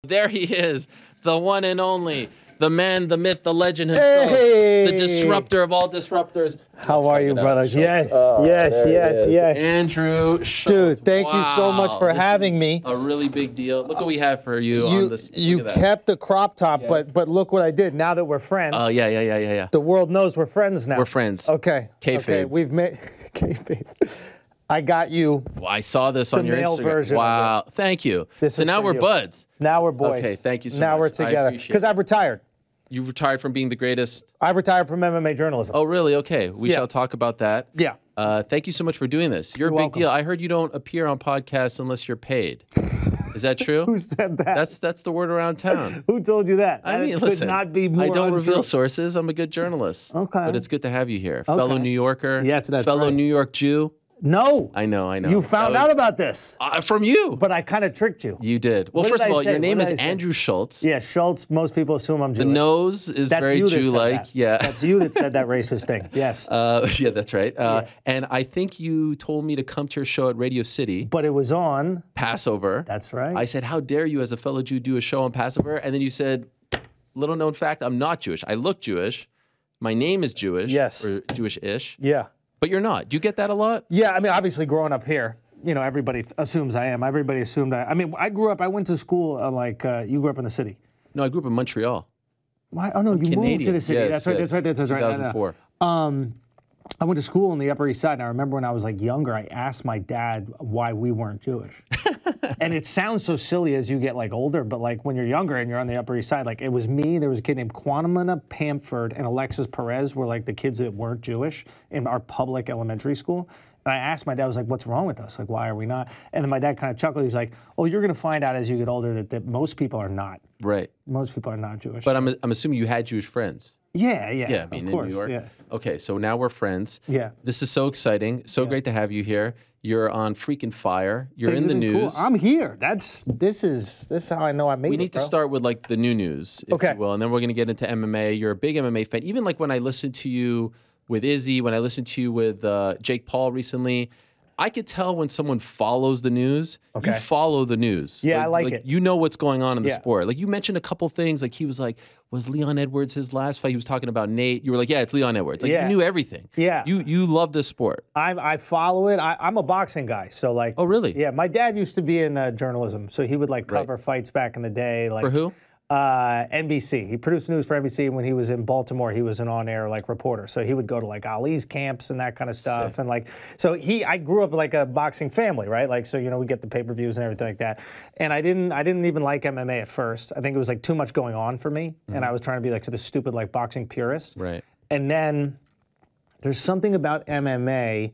There he is, the one and only, the man, the myth, the legend himself, the disruptor of all disruptors. How are you, brother? Yes, yes. Andrew Schulz. Dude, thank you so much for having me. A really big deal. Look what we have for you on this. You kept the crop top, but look what I did. Now that we're friends. Oh, yeah. The world knows we're friends now. We're friends. Okay. Kayfabe. Okay, we've made kayfabe. I got you. Well, I saw this on your male Instagram. version. Wow, thank you. So now we're buds. Now we're boys. Okay, thank you so much. Now we're together. Because I've retired. You retired from being the greatest? I've retired from MMA journalism. Oh, really? Okay. We shall talk about that. Yeah. Thank you so much for doing this. You're a big deal. I heard you don't appear on podcasts unless you're paid. Is that true? Who said that? That's the word around town. Who told you that? I mean, could listen, not be more I don't untrue. reveal sources. I'm a good journalist. Okay. But it's good to have you here. Fellow New Yorker. Yes, that's fellow right. New York Jew. No. I know. You found out about this. From you. But I kind of tricked you. You did. Well, first of all, your name is Andrew Schulz. Yeah, Schulz. Most people assume I'm Jewish. The nose is very Jew-like. Yeah. That's you that said that racist thing. Yes. Yeah, that's right. And I think you told me to come to your show at Radio City. But it was on Passover. That's right. I said, how dare you as a fellow Jew do a show on Passover? And then you said, little known fact, I'm not Jewish. I look Jewish. My name is Jewish. Yes. Or Jewish-ish. Yeah. But you're not. Do you get that a lot? Yeah, I mean, obviously growing up here, you know, everybody assumes I am. Everybody assumed I mean, I went to school you grew up in the city. No, I grew up in Montreal. Why? Oh, no, you Canadian. moved to the city. Yes, that's right. 2004. I went to school on the Upper East Side, and I remember when I was like younger, I asked my dad why we weren't Jewish. And it sounds so silly as you get like older, but like when you're younger and you're on the Upper East Side, like it was me, there was a kid named Quantamina Pamford and Alexis Perez were like the kids that weren't Jewish in our public elementary school. And I asked my dad, I was like, what's wrong with us? Like, why are we not? And then my dad kind of chuckled. He's like, oh, you're going to find out as you get older that most people are not. Right. Most people are not Jewish. But I'm assuming you had Jewish friends. Yeah, I mean, of course, in New York. Yeah. Okay, so now we're friends. Yeah. This is so exciting. So great to have you here. You're on freaking fire. You're Things in the have been news. cool. I'm here. This is how I know I made it. We need to start with like the new news, if you will, and then we're gonna get into MMA. You're a big MMA fan. Even like when I listened to you with Izzy, when I listened to you with Jake Paul recently, I could tell when someone follows the news. You follow the news. Yeah, I like it. You know what's going on in the sport. Like you mentioned a couple things. Like he was like, was Leon Edwards his last fight? He was talking about Nate. You were like, yeah, it's Leon Edwards. Like you knew everything. Yeah. You love this sport. I follow it. I'm a boxing guy, so like. Oh really? Yeah, my dad used to be in journalism, so he would like cover fights back in the day. Like for who? NBC. He produced news for NBC. When he was in Baltimore, he was an on-air like reporter. So he would go to like Ali's camps and that kind of stuff. Sick. And like, so I grew up like a boxing family, right? Like, so you know, we get the pay-per-views and everything like that. And I didn't even like MMA at first. I think it was like too much going on for me, and I was trying to be like the stupid like boxing purist. Right. And then there's something about MMA.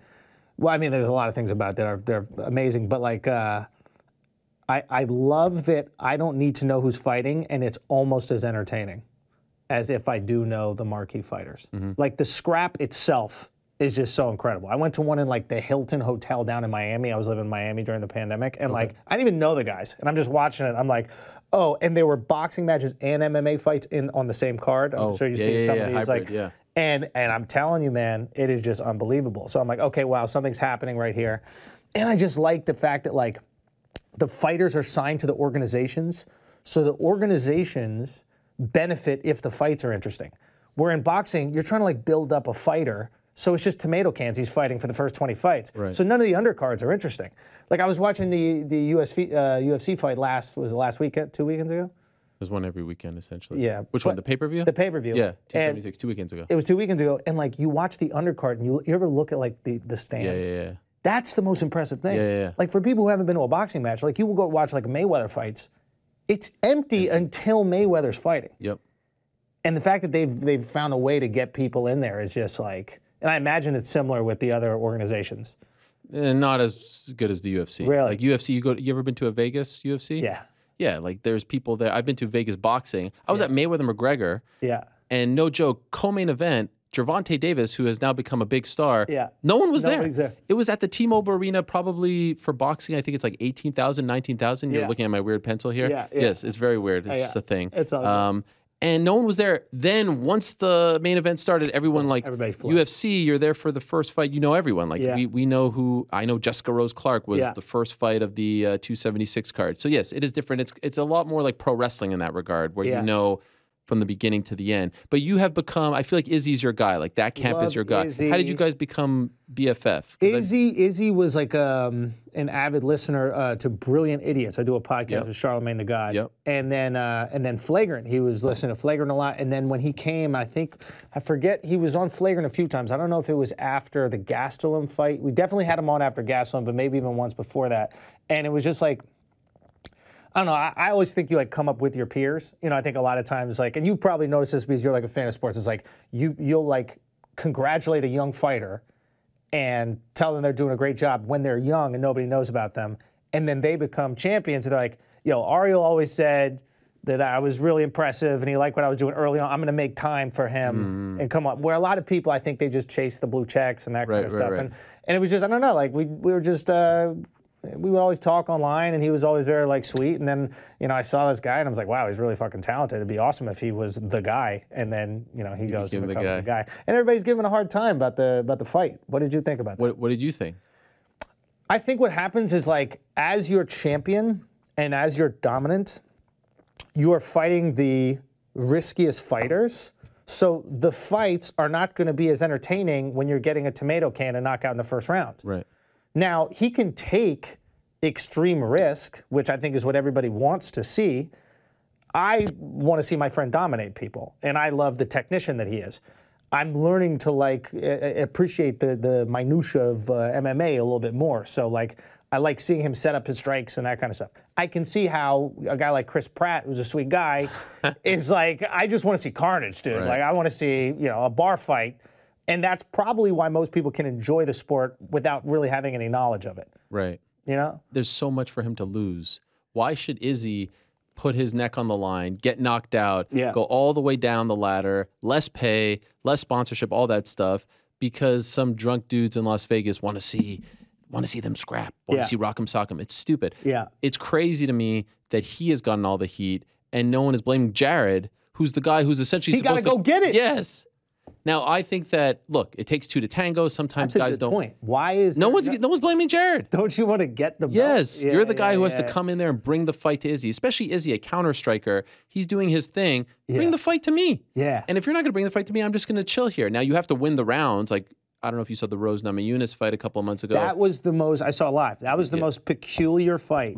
Well, I mean, there's a lot of things about it that they're amazing, but like. I love that I don't need to know who's fighting, and it's almost as entertaining as if I do know the marquee fighters. Like the scrap itself is just so incredible. I went to one in like the Hilton Hotel down in Miami. I was living in Miami during the pandemic, and like I didn't even know the guys, and I'm just watching it. I'm like, oh, and there were boxing matches and MMA fights on the same card. I'm sure you see some of these hybrid, and I'm telling you, man, it is just unbelievable. So I'm like, okay, wow, something's happening right here, and I just like the fact that like. The fighters are signed to the organizations, so the organizations benefit if the fights are interesting. Where in boxing, you're trying to like build up a fighter, so it's just tomato cans he's fighting for the first 20 fights. Right. So none of the undercards are interesting. Like I was watching the UFC fight last weekend, 2 weekends ago? There's one every weekend, essentially. Yeah. Which one, the pay-per-view? The pay-per-view. Yeah, 276, 2 weekends ago. It was 2 weekends ago, and like you watch the undercard, and you ever look at like the stands? Yeah. That's the most impressive thing. Yeah. Like for people who haven't been to a boxing match, like you will go watch like Mayweather fights, it's empty until Mayweather's fighting. Yep. And the fact that they've found a way to get people in there is just like, and I imagine it's similar with the other organizations. Not as good as the UFC. Really? Like UFC, you ever been to a Vegas UFC? Yeah. Yeah, like there's people there. I've been to Vegas boxing. I was at Mayweather McGregor. Yeah. And no joke, co-main event, Gervonta Davis, who has now become a big star, no one was Nobody's there. It was at the T-Mobile Arena, probably for boxing, I think it's like 18,000, 19,000. You're looking at my weird pencil here. Yeah. Yes, it's very weird. It's just a thing. It's all good. And no one was there. Then once the main event started, everyone like UFC, you're there for the first fight. You know everyone. Like we know who. I know Jessica Rose Clark was the first fight of the 276 card. So yes, it is different. It's a lot more like pro wrestling in that regard, where you know from the beginning to the end. But you have become, I feel like Izzy's your guy. Like that camp is your guy. Izzy. How did you guys become BFF? Izzy was like an avid listener to Brilliant Idiots. I do a podcast with Charlemagne the God. And then Flagrant. He was listening to Flagrant a lot. And then when he came, I forget, he was on Flagrant a few times. I don't know if it was after the Gastelum fight. We definitely had him on after Gastelum, but maybe even once before that. And it was just like, I don't know. I always think you like come up with your peers. You know, I think a lot of times like, and you probably notice this because you're like a fan of sports. It's like you'll like congratulate a young fighter and tell them they're doing a great job when they're young and nobody knows about them, and then they become champions. And they're like, yo, Ariel always said that I was really impressive and he liked what I was doing early on. I'm going to make time for him and come up. Where a lot of people, I think they just chase the blue checks and that kind of stuff. And it was just, I don't know, like we were just. We would always talk online, and he was always very like sweet. And then, you know, I saw this guy, and I was like, wow, he's really fucking talented. It'd be awesome if he was the guy. And then, you know, he goes and becomes the guy. And everybody's giving a hard time about the fight. What did you think about that? What did you think? I think what happens is like, as your champion and as you're dominant, you are fighting the riskiest fighters. So the fights are not going to be as entertaining when you're getting a tomato can and knockout in the first round. Right. Now, he can take extreme risk, which I think is what everybody wants to see. I want to see my friend dominate people, and I love the technician that he is. I'm learning to like appreciate the minutia of MMA a little bit more. So like, I like seeing him set up his strikes and that kind of stuff. I can see how a guy like Chris Pratt, who's a sweet guy, is like, I just want to see carnage, dude. Like, I want to see, you know, a bar fight. And that's probably why most people can enjoy the sport without really having any knowledge of it. Right. You know? There's so much for him to lose. Why should Izzy put his neck on the line, get knocked out, go all the way down the ladder, less pay, less sponsorship, all that stuff, because some drunk dudes in Las Vegas want to see them scrap, want to see Rock'em Sock'em? It's stupid. Yeah. It's crazy to me that he has gotten all the heat and no one is blaming Jared, who's the guy who's essentially supposed to... He got to go get it. Yes. Now, I think that, look, it takes two to tango. Sometimes guys don't. Point. Why is no one's blaming Jared. Don't you want to get the belt? Yes, you're the guy who has to come in there and bring the fight to Izzy, especially Izzy, a counter striker. He's doing his thing. Bring the fight to me. Yeah. And if you're not going to bring the fight to me, I'm just going to chill here. Now, you have to win the rounds. Like, I don't know if you saw the Rose Namajunas fight a couple of months ago. That was the most, I saw live. That was the most peculiar fight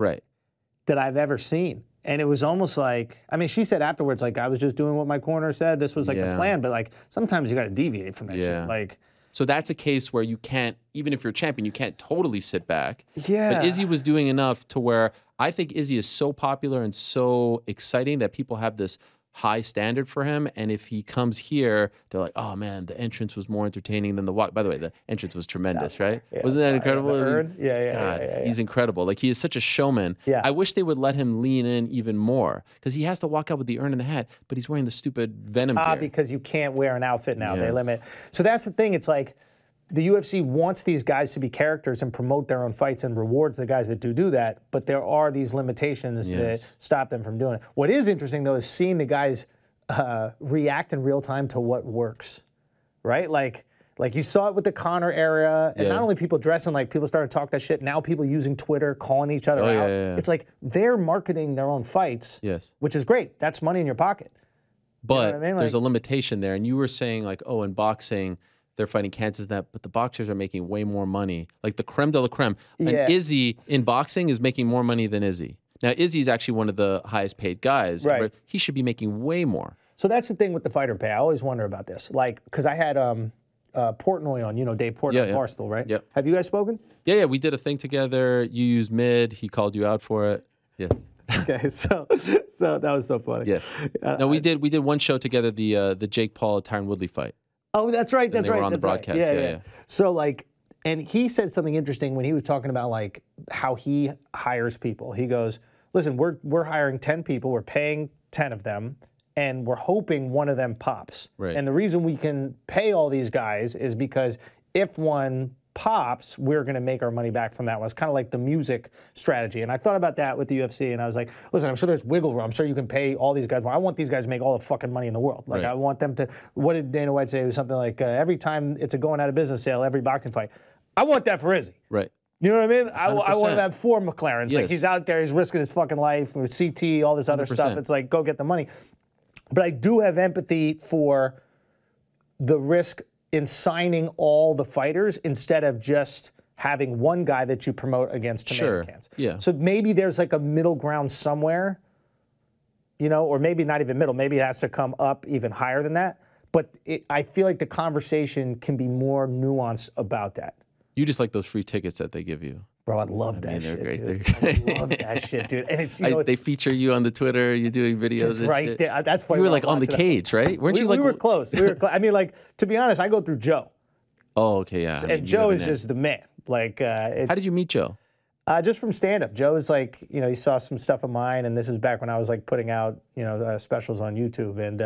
that I've ever seen. And it was almost like, I mean, she said afterwards, like, I was just doing what my corner said. This was like the plan. But like, sometimes you got to deviate from that shit. Like, so that's a case where you can't, even if you're champion, you can't totally sit back. Yeah. But Izzy was doing enough to where I think Izzy is so popular and so exciting that people have this high standard for him. And if he comes here, they're like, oh man, the entrance was more entertaining than the walk. By the way, the entrance was tremendous, right? Yeah, wasn't that incredible? Yeah. He's incredible. Like, he is such a showman. Yeah. I wish they would let him lean in even more, because he has to walk out with the urn in the hat, but he's wearing the stupid Venom gear. Because you can't wear an outfit now. They limit. So that's the thing. It's like, the UFC wants these guys to be characters and promote their own fights and rewards the guys that do that, but there are these limitations that stop them from doing it. What is interesting, though, is seeing the guys react in real time to what works, right? Like you saw it with the Conor era, and not only people dressing like people started to talk that shit, now people using Twitter, calling each other out. It's like they're marketing their own fights, which is great. That's money in your pocket. But you know what I mean? There's a limitation there. And you were saying, like, oh, in boxing, they're fighting cancers that, but the boxers are making way more money. Like the creme de la creme. And Izzy in boxing is making more money than Izzy. Now, Izzy's actually one of the highest paid guys. Right. He should be making way more. So that's the thing with the fighter pay. I always wonder about this. Like, because I had Portnoy on, you know, Dave Portnoy, Barstool, right? Yep. Have you guys spoken? Yeah, we did a thing together. You used mid. He called you out for it. Yeah. Okay, so that was so funny. Yes. No, we did one show together, the Jake Paul Tyron Woodley fight. Oh, that's right. That's right. They were on the broadcast. Yeah. So like, and he said something interesting when he was talking about like how he hires people. He goes, "Listen, we're hiring 10 people. We're paying 10 of them, and we're hoping one of them pops. Right. And the reason we can pay all these guys is because if one pops, we're going to make our money back from that one. It's kind of like the music strategy. And I thought about that with the UFC, and I was like, listen, I'm sure there's wiggle room. I'm sure you can pay all these guys more. I want these guys to make all the fucking money in the world. Like, I want them to, what did Dana White say? It was something like, every time it's a going out of business sale, every boxing fight. I want that for Izzy. Right. You know what I mean? I want that for McLaren's. Like, he's out there, he's risking his fucking life with CT, all this other 100%. stuff. It's like, go get the money. But I do have empathy for the risk in signing all the fighters instead of just having one guy that you promote against tomato cans. Yeah. So maybe there's like a middle ground somewhere, you know, or maybe not even middle. Maybe it has to come up even higher than that. But I feel like the conversation can be more nuanced about that. You just like those free tickets that they give you. Bro, I love that shit, great. dude. I love that shit, dude. And it's, you know, they feature you on the Twitter. You're doing videos. Just and right shit. there. That's funny. You were like on the cage, right? Weren't you like? We were close. We were close. I mean, like, to be honest, I go through Joe. Oh, okay, yeah. And Joe is just the man. Like, how did you meet Joe? Just from stand-up. Joe is like, you know, he saw some stuff of mine, and this is back when I was like putting out, you know, specials on YouTube, and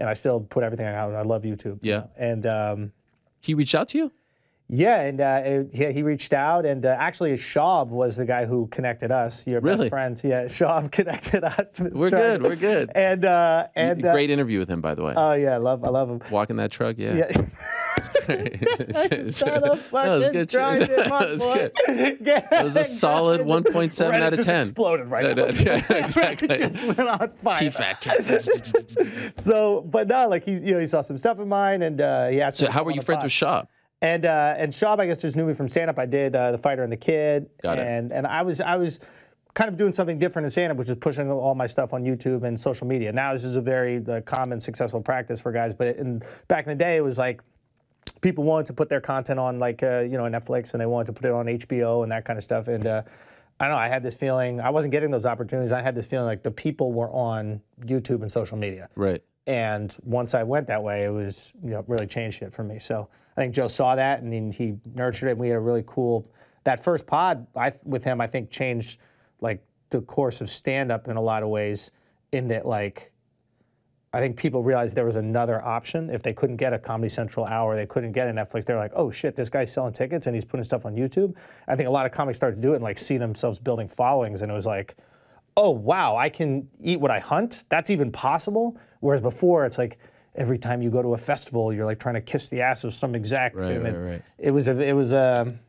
I still put everything out. I love YouTube. Yeah. And he reached out to you? Yeah, and he reached out, and actually Schaub was the guy who connected us. Your best friend, yeah. Schaub connected us. We're good. We're good. And great interview with him, by the way. Oh yeah, I love him. Walking that truck, yeah. Son of fucking That was good. It was a solid 1.7 out of 10. Just exploded right now. Yeah, exactly. It just went on fire. T-Fat cat. So, but no, like he saw some stuff of mine, and he asked. So how were you friends with Schaub? And Schaub, I guess, just knew me from stand-up. I did The Fighter and the Kid. Got it. And I was kind of doing something different in stand-up, which is pushing all my stuff on YouTube and social media. Now this is a very common, successful practice for guys. But back in the day, it was like people wanted to put their content on, like, you know, Netflix, and they wanted to put it on HBO and that kind of stuff. And I don't know, I had this feeling, I wasn't getting those opportunities. I had this feeling like the people were on YouTube and social media. Right. And once I went that way, it was, you know, really changed it for me. So I think Joe saw that, and he nurtured it. And we had a really cool, that first pod with him, I think changed like the course of stand-up in a lot of ways, in that, like, I think people realized there was another option. If they couldn't get a Comedy Central hour, they couldn't get a Netflix, they're like, oh shit, this guy's selling tickets and he's putting stuff on YouTube. I think a lot of comics started to do it and like see themselves building followings, and it was like, oh wow, I can eat what I hunt? That's even possible? Whereas before, it's like, every time you go to a festival, you're like trying to kiss the ass of some exec. Right. It was kind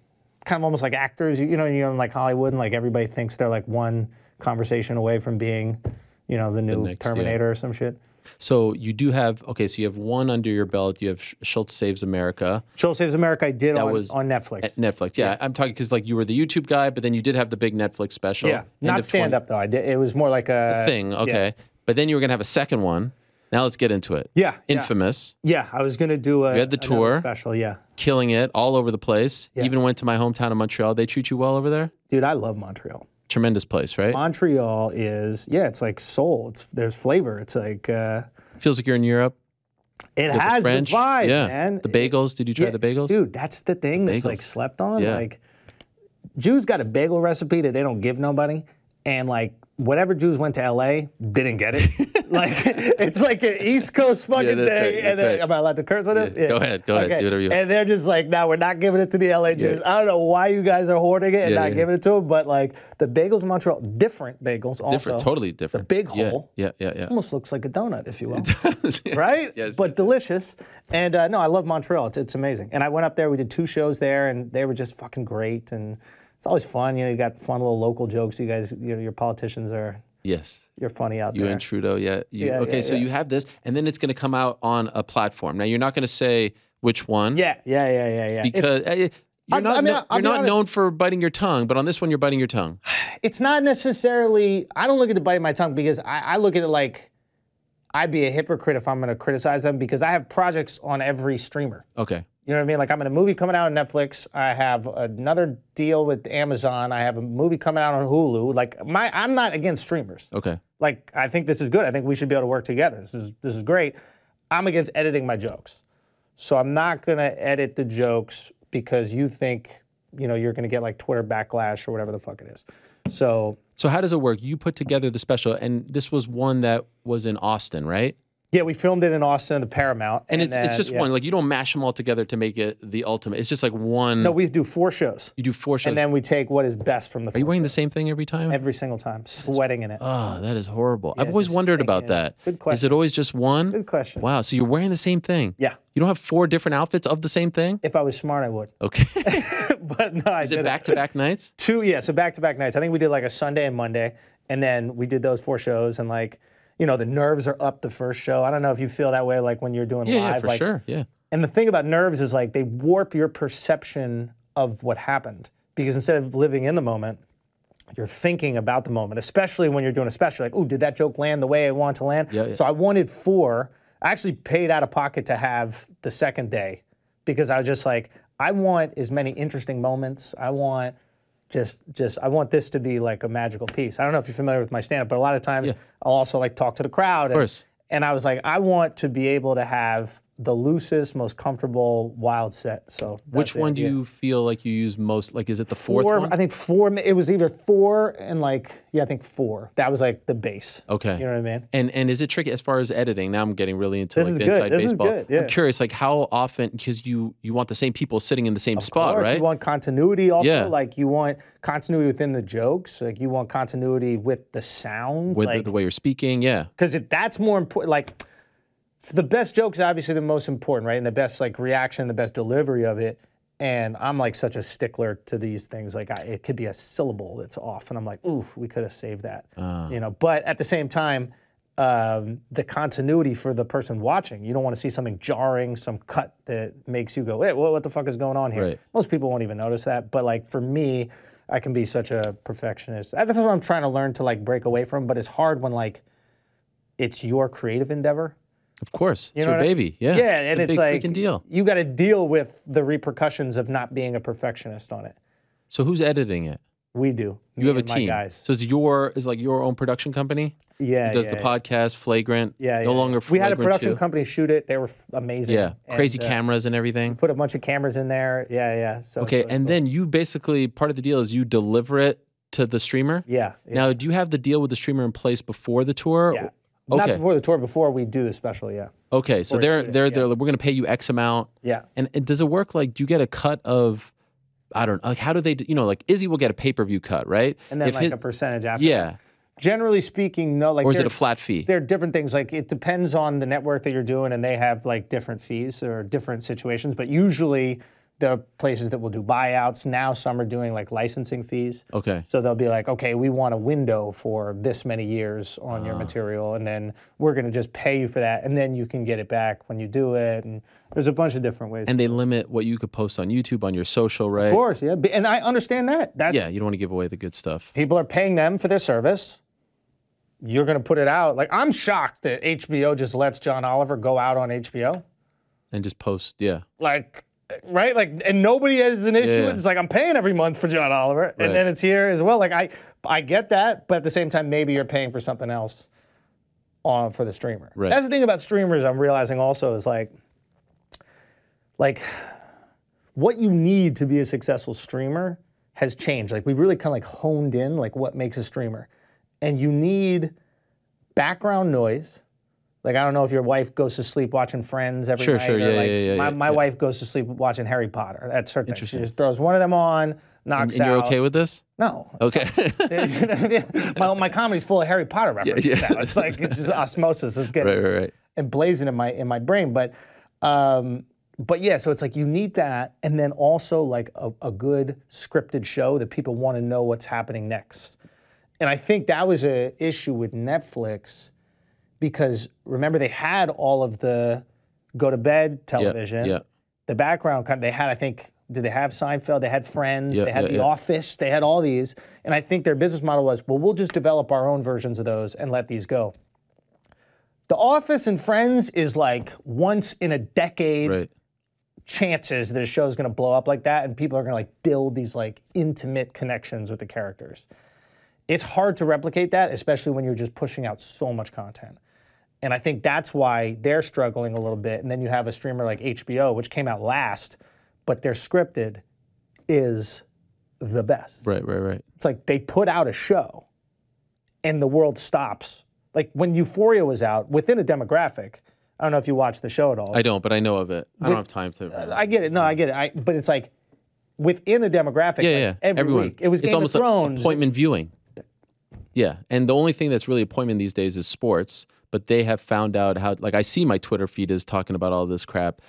of almost like actors, you know, in like Hollywood, and like everybody thinks they're like one conversation away from being, you know, the new Terminator or some shit. So you do have, okay, so you have one under your belt. You have Schulz Saves America. Schulz Saves America I did on Netflix. At Netflix, yeah. I'm talking because like you were the YouTube guy, but then you did have the big Netflix special. Yeah, not stand-up though. It was more like a thing, okay. Yeah. But then you were going to have a second one. Now let's get into it. Yeah. Infamous. Yeah, I was going to do you had the tour. Special, yeah. Killing it all over the place. Yeah. Even went to my hometown of Montreal. They treat you well over there? Dude, I love Montreal. Tremendous place, right? Montreal is, yeah, it's like soul. There's flavor. It's like... feels like you're in Europe. It has the vibe, man. The bagels. Did you try the bagels? Dude, that's the thing that's like slept on. Yeah. Like, Jews got a bagel recipe that they don't give nobody. And like, whatever Jews went to LA didn't get it. Like, it's like an East Coast fucking thing. Right, and then, am I allowed to curse on this? Yeah. Go ahead. Do whatever you want. And they're just like, no, we're not giving it to the LA Jews. I don't know why you guys are hoarding it and not giving it to them, but like the bagels in Montreal, different bagels also. Different, totally different. The big hole. Yeah. Almost looks like a donut, if you will. It does, yeah. Right? Yes. But delicious. And no, I love Montreal. It's amazing. And I went up there, we did 2 shows there, and they were just fucking great. And it's always fun. You know, you got fun little local jokes. You guys, you know, your politicians are... Yes. You're funny out there. You and Trudeau, yeah. So you have this, and then it's going to come out on a platform. Now, you're not going to say which one. Yeah. Because you're not known for biting your tongue, but on this one, you're biting your tongue. It's not necessarily, I don't look at the biting my tongue because I look at it like I'd be a hypocrite if I'm going to criticize them, because I have projects on every streamer. Okay. You know what I mean? Like, I'm in a movie coming out on Netflix. I have another deal with Amazon. I have a movie coming out on Hulu. Like, I'm not against streamers. Okay. Like, I think this is good. I think we should be able to work together. This is great. I'm against editing my jokes. So I'm not going to edit the jokes because you think, you know, you're going to get like Twitter backlash or whatever the fuck it is. So how does it work? You put together the special, and this was one that was in Austin, right? Yeah, we filmed it in Austin at the Paramount. And it's just one. Like, you don't mash them all together to make it the ultimate. It's just like one. No, we do 4 shows. You do 4 shows. And then we take what is best from the 4 Are you wearing shows. the same thing every time? Every single time. Sweating in it. Oh, that is horrible. Yeah, I've always wondered about that. Good question. Is it always just one? Good question. Wow, so you're wearing the same thing? Yeah. You don't have 4 different outfits of the same thing? If I was smart, I would. Okay. But no, Is it back-to-back nights? 2, yeah, so back-to-back nights. I think we did like a Sunday and Monday, and then we did those 4 shows, and like, you know, the nerves are up the first show. I don't know if you feel that way, like when you're doing live. Yeah, for like, sure, yeah. And the thing about nerves is like they warp your perception of what happened, because instead of living in the moment, you're thinking about the moment, especially when you're doing a special. Like, ooh, did that joke land the way I want to land? Yeah, yeah. So I wanted 4. I actually paid out of pocket to have the second day, because I was just like, I want as many interesting moments. I want I want this to be like a magical piece. I don't know if you're familiar with my stand-up, but a lot of times I'll also like talk to the crowd. Of course. And I was like, I want to be able to have the loosest, most comfortable, wild set. So which one do you feel like you use most? Like, is it the 4th one? I think 4. It was either 4 and like, yeah, I think 4. That was like the base. Okay. You know what I mean? And is it tricky as far as editing? Now I'm getting really into like the inside This baseball. Is good. Yeah. I'm curious, like how often, because you want the same people sitting in the same spot, Of course, right? you want continuity also. Yeah. Like you want continuity within the jokes. Like you want continuity with the sound. With like, the way you're speaking, yeah. Because that's more important. Like, the best joke is obviously the most important, right? And the best like reaction, the best delivery of it. And I'm like such a stickler to these things. Like it could be a syllable that's off, and I'm like, ooh, we could have saved that. You know. But at the same time, the continuity for the person watching, you don't want to see something jarring, some cut that makes you go, hey, what the fuck is going on here? Right. Most people won't even notice that. But like for me, I can be such a perfectionist. That's what I'm trying to learn to like break away from. But it's hard when like it's your creative endeavor. Of course, it's You know your baby. Yeah, Yeah, and a it's big like freaking deal. you got to deal with the repercussions of not being a perfectionist on it. So who's editing it? We do. You have a my team. guys. So is like your own production company? Yeah, Who does the podcast, Flagrant? Yeah, No longer We had a Flagrant production 2? company shoot it. They were amazing. Yeah, crazy cameras and everything. Put a bunch of cameras in there. Yeah. So Okay, and then you basically, part of the deal is you deliver it to the streamer? Yeah. Now, do you have the deal with the streamer in place before the tour? Yeah. Okay. Not before the tour, before we do the special, yeah. Okay, so they're we're going to pay you X amount. Yeah. And does it work like, do you get a cut of, I don't know, like how do they, like Izzy will get a pay-per-view cut, right? And then a percentage after. Yeah. Generally speaking, no. Like, or is it a flat fee? There are different things. Like it depends on the network that you're doing, and they have like different fees or different situations. But usually there are places that will do buyouts. Now some are doing like licensing fees. Okay. So they'll be like, okay, we want a window for this many years on your material, and then we're going to just pay you for that, and then you can get it back when you do it. And there's a bunch of different ways. And they limit what you could post on YouTube, on your social, right? Of course, yeah. And I understand that. Yeah, you don't want to give away the good stuff. People are paying them for their service. You're going to put it out. Like, I'm shocked that HBO just lets John Oliver go out on HBO. And just post, yeah. Like, right? Like, and nobody has an issue Yeah. with it. It's like, I'm paying every month for John Oliver, Right. and then it's here as well. Like, I get that, but at the same time, maybe you're paying for something else for the streamer. Right. That's the thing about streamers I'm realizing also is like what you need to be a successful streamer has changed. Like, we've really kind of like honed in like what makes a streamer. And you need background noise. Like, I don't know if your wife goes to sleep watching Friends every night. Sure, or yeah, like my wife goes to sleep watching Harry Potter. That's her thing. She Interesting. just throws one of them on, knocks And out. you're okay with this? No. Okay. my comedy's full of Harry Potter references Yeah. now. It's like it's just osmosis. It's getting Right. emblazoned in my brain. But yeah, so it's like you need that, and then also like a good scripted show that people want to know what's happening next. And I think that was an issue with Netflix because remember they had all of the go to bed television. Yeah. The background they had, I think, did they have Seinfeld? They had Friends. Yeah, they had yeah, The Office. They had all these. And I think their business model was, well, we'll just develop our own versions of those and let these go. The Office and Friends is like once in a decade Right. chances that a show is going to blow up like that, and people are going to like build these like intimate connections with the characters. It's hard to replicate that, especially when you're just pushing out so much content. And I think that's why they're struggling a little bit. And then you have a streamer like HBO, which came out last, but their scripted is the best. Right. It's like they put out a show and the world stops like when Euphoria was out, within a demographic, I don't know if you watch the show at all. I don't, but I know of it. I don't have time to. I get it. No, I get it. But it's like within a demographic, like every week. It was Game of Thrones. Like appointment viewing. Yeah, and the only thing that's really appointment these days is sports. But they have found out how. Like I see my Twitter feed is talking about all this crap,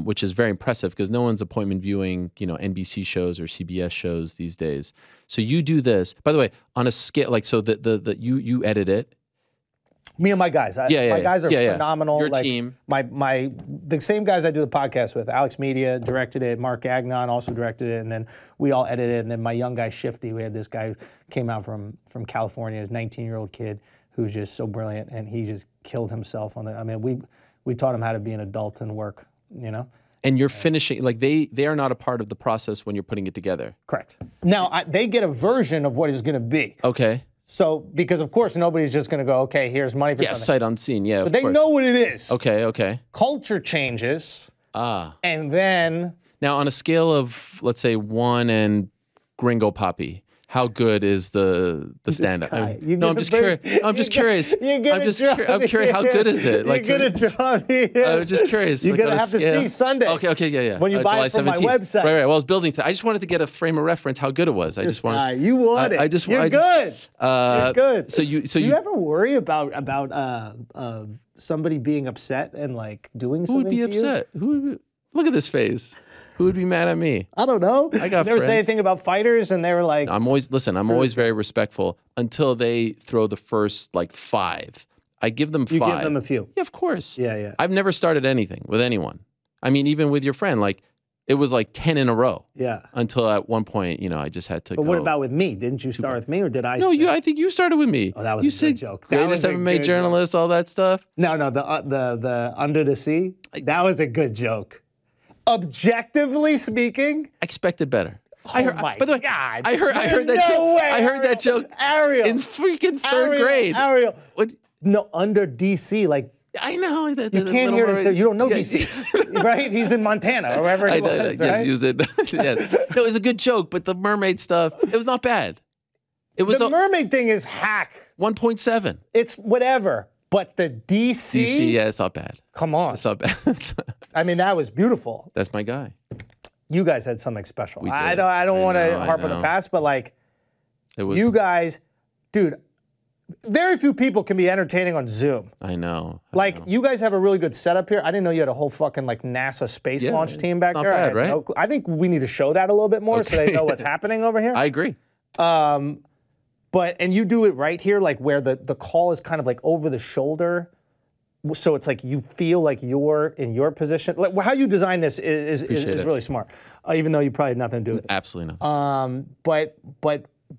which is very impressive because no one's appointment viewing, NBC shows or CBS shows these days. So you do this. By the way, on a scale, like so, you edit it. Me and my guys. My guys are phenomenal. Your team. The same guys I do the podcast with. Alex Media directed it. Mark Agnon also directed it. And then we all edited it. And then my young guy, Shifty, we had this guy who came out from California, his 19-year-old kid who's just so brilliant. And he just killed himself on we taught him how to be an adult and work, And you're finishing, like they are not a part of the process when you're putting it together. Correct. Now, they get a version of what it's going to be. Okay. So, because of course nobody's just going to go, okay, here's money for something. Sight unseen, So they know what it is. Okay. Culture changes. And then... Now, on a scale of, let's say, 1 and Gringo Poppy, how good is the stand-up? I'm just curious. I'm curious. How good is it? Like, you're going to draw me in. I'm just curious. You're going to have to see Sunday. Okay, yeah. When you buy July it from 17th. my website. Right. Well, I was building. I just wanted to get a frame of reference how good it was. I just wanted. You want it. You're good. You're good. So you ever worry about somebody being upset and like doing something to you? Who would be upset? Look at this face. Who would be mad at me? I don't know. I got never friends. say anything about fighters, and they were like, I'm always very respectful until they throw the first like 5. I give them 5. You give them a few. Yeah, of course. Yeah. I've never started anything with anyone. I mean, even with your friend, like it was like 10 in a row. Yeah. Until at one point, I just had to. But what about with me? Didn't you start with me, or did I? No, I think you started with me. Oh, that was a good joke. Greatest MMA journalist, all that stuff. No, the Under the Sea. That was a good joke. Objectively speaking, expected better. By the way, God, I heard that joke. I heard that joke. Ariel in freaking third grade. Ariel. What? No, Under DC, like. I know. You can't hear it. You don't know DC, right? He's in Montana or wherever he was, right? Use it. Yes. No, it was a good joke, but the mermaid stuff, it was not bad. It was the mermaid thing is hack. 1.7. It's whatever. But the DC, yeah, it's not bad. Come on. It's not bad. I mean, that was beautiful. That's my guy. You guys had something special. We did. I don't want to harp on the past, but like, you guys, dude, very few people can be entertaining on Zoom. I know. You guys have a really good setup here. I didn't know you had a whole fucking like NASA space launch team back there. Bad, right? I think we need to show that a little bit more so they know what's happening over here. I agree. And you do it right here, like where the call is kind of like over the shoulder. So it's like you feel like you're in your position. Like how you design this is really smart, even though you probably had nothing to do with it. Absolutely nothing.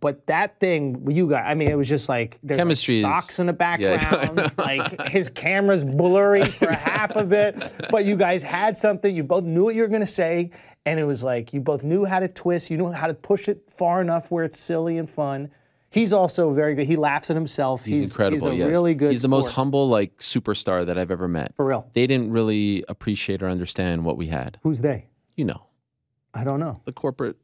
But that thing, you got, I mean, it was just like there's chemistry, like socks in the background. Like his camera's blurry for half of it. But you guys had something. You both knew what you were going to say. And it was like you both knew how to twist. You knew how to push it far enough where it's silly and fun. He's also very good. He laughs at himself. He's incredible. He's a really good He's the most humble, like, superstar that I've ever met. For real. They didn't really appreciate or understand what we had. Who's they? You know. I don't know. The corporate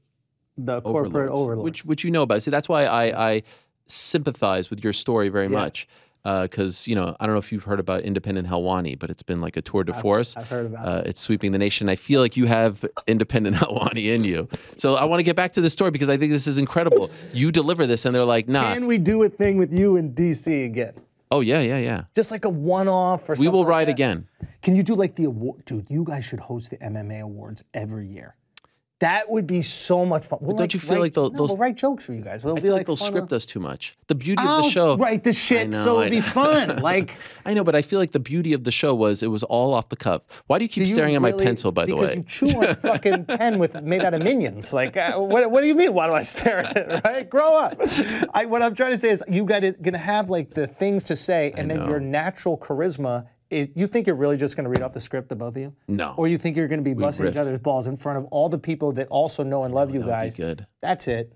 overlords. Which you know about. See, that's why I sympathize with your story very much. Because, I don't know if you've heard about Independent Helwani, but it's been like a tour de force. I've heard about it. It's sweeping the nation. I feel like you have Independent Helwani in you. So I want to get back to this story because I think this is incredible. You deliver this and they're like, nah. Can we do a thing with you in DC again? Oh, yeah. Just like a one-off or something. We will like ride that. again. Can you do like the award? Dude, you guys should host the MMA awards every year. That would be so much fun. But don't you feel like those? We'll write jokes for you guys. I feel like they'll script us too much. The beauty of the show. Write the shit so it'd be fun. Like I know, but I feel like the beauty of the show was it was all off the cuff. Why do you keep staring at my pencil? By the way, because you chew on a fucking pen made out of Minions. Like what do you mean? Why do I stare at it? Right? Grow up. What I'm trying to say is you guys are gonna have like the things to say, and then your natural charisma. You think you're really just going to read off the script, the both of you? No. Or you think you're going to be busting each other's balls in front of all the people that also know and love you guys? Be good. That's it.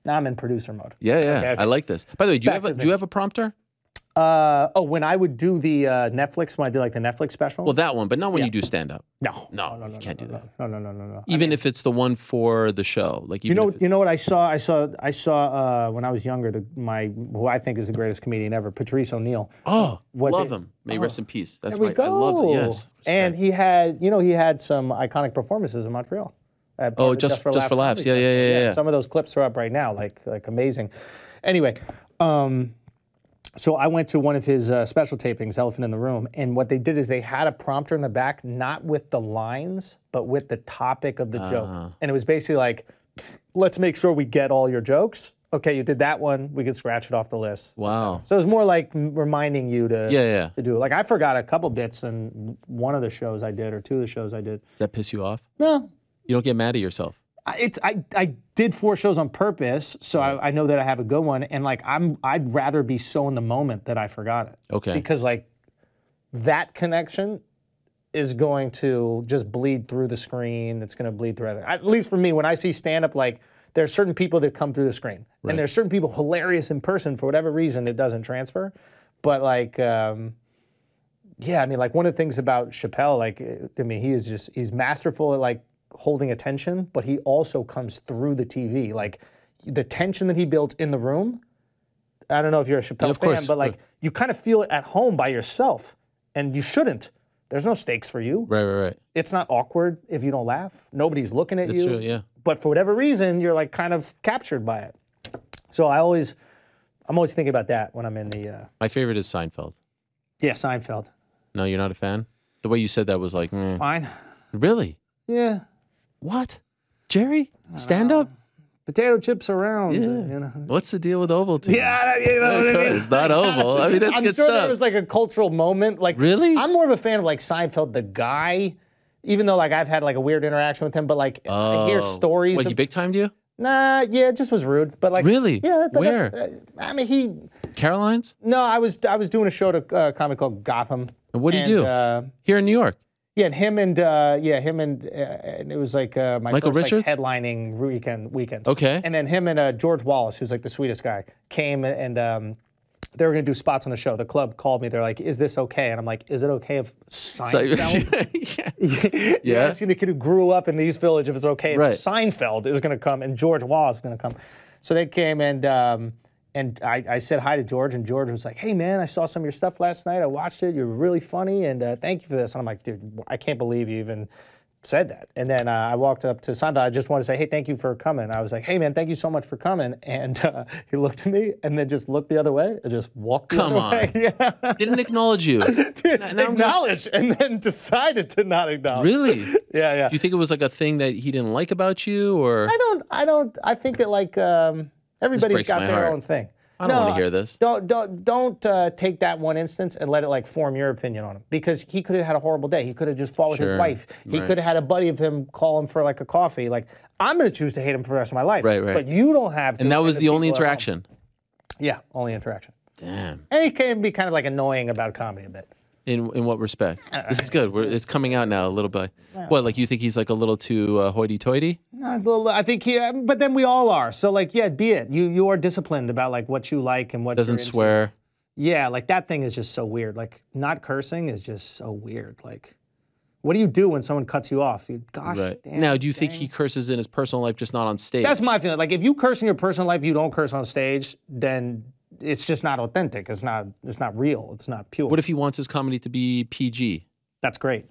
Now I'm in producer mode. Yeah. Okay. I like this. By the way, do you have a prompter? When I would do the Netflix, when I did like the Netflix special. Well, that one, but not when you do stand up. No, you can't do that. No. Even if it's the one for the show, like you know what I saw? I saw when I was younger, who I think is the greatest comedian ever, Patrice O'Neill. Oh, love him. May he rest in peace. That's there we go. I love it. Yes. Respect. And he had some iconic performances in Montreal. Just for laughs. Yeah. Some of those clips are up right now, like amazing. Anyway, so I went to one of his special tapings, Elephant in the Room, and what they did is they had a prompter in the back, not with the lines, but with the topic of the joke. And it was basically like, let's make sure we get all your jokes. Okay, you did that one, we could scratch it off the list. Wow. So it was more like reminding you to do it. Like I forgot a couple bits in one of the shows I did, or two of the shows I did. Does that piss you off? No. You don't get mad at yourself? I did 4 shows on purpose, so I know that I have a good one, and like I'd rather be so in the moment that I forgot it. Okay. Because like that connection is going to just bleed through the screen. It's going to bleed through everything. At least for me, when I see stand up, like there's certain people that come through the screen, and there's certain people hilarious in person for whatever reason it doesn't transfer. But like, yeah, I mean, like one of the things about Chappelle, like I mean, he's masterful at like holding attention, but he also comes through the TV. Like the tension that he built in the room, I don't know if you're a Chappelle fan, but like you kind of feel it at home by yourself, and you shouldn't. There's no stakes for you. Right. It's not awkward if you don't laugh. Nobody's looking at you. That's true, yeah. But for whatever reason, you're like kind of captured by it. So I'm always thinking about that when I'm in the... My favorite is Seinfeld. Yeah, Seinfeld. No, you're not a fan? The way you said that was like... Fine. Really? Yeah. What? Jerry? Stand up? Potato chips around. Yeah. You know. What's the deal with Ovaltine? Yeah, you know what I mean? It's not oval. I mean, that's I'm good sure stuff. there was like a cultural moment. Like, really? I'm more of a fan of like Seinfeld, the guy, even though like I've had like a weird interaction with him, but like I hear stories. What, he big timed you? Nah, yeah, it just was rude. But like, really? Yeah. But where? I mean, Caroline's? No, I was doing a show at a comic called Gotham. And what do you do? Here in New York? Yeah, and him and it was like my Michael first Richards? like, headlining weekend. Okay. And then him and George Wallace, who's like the sweetest guy, came and they were gonna do spots on the show. The club called me. They're like, "Is this okay?" And I'm like, "Is it okay if Seinfeld?" You're asking the kid who grew up in the East Village if it's okay if Seinfeld is gonna come and George Wallace is gonna come. So they came and I said hi to George, and George was like, "Hey, man, I saw some of your stuff last night. I watched it. You're really funny, and thank you for this." And I'm like, "Dude, I can't believe you even said that." And then I walked up to Seinfeld. I just wanted to say, "Hey, thank you for coming." I was like, "Hey, man, thank you so much for coming." And he looked at me and then just looked the other way and just walked the other way. Yeah. Didn't acknowledge you. Acknowledged and then decided to not acknowledge. Really? Yeah. Do you think it was like a thing that he didn't like about you, or? I don't. I think that like everybody's got their own thing. I don't want to hear this. Don't take that one instance and let it like form your opinion on him, because he could have had a horrible day. He could have just fought with his wife. He could have had a buddy of him call him for like a coffee. Like, I'm going to choose to hate him for the rest of my life. Right. But you don't have to. And that was the only interaction? Yeah, only interaction. Damn. And he can be kind of like annoying about comedy a bit. In what respect? This is good. It's coming out now a little bit. What, like you think he's like a little too hoity-toity? I think but then we all are. So like, yeah, be it. You are disciplined about like what you like and what doesn't swear. Yeah, like that thing is just so weird. Like not cursing is just so weird. Like, what do you do when someone cuts you off? Gosh, damn, now, do you think he curses in his personal life, just not on stage? That's my feeling. Like if you curse in your personal life, you don't curse on stage, then it's just not authentic. It's not real. It's not pure. What if he wants his comedy to be PG? That's great.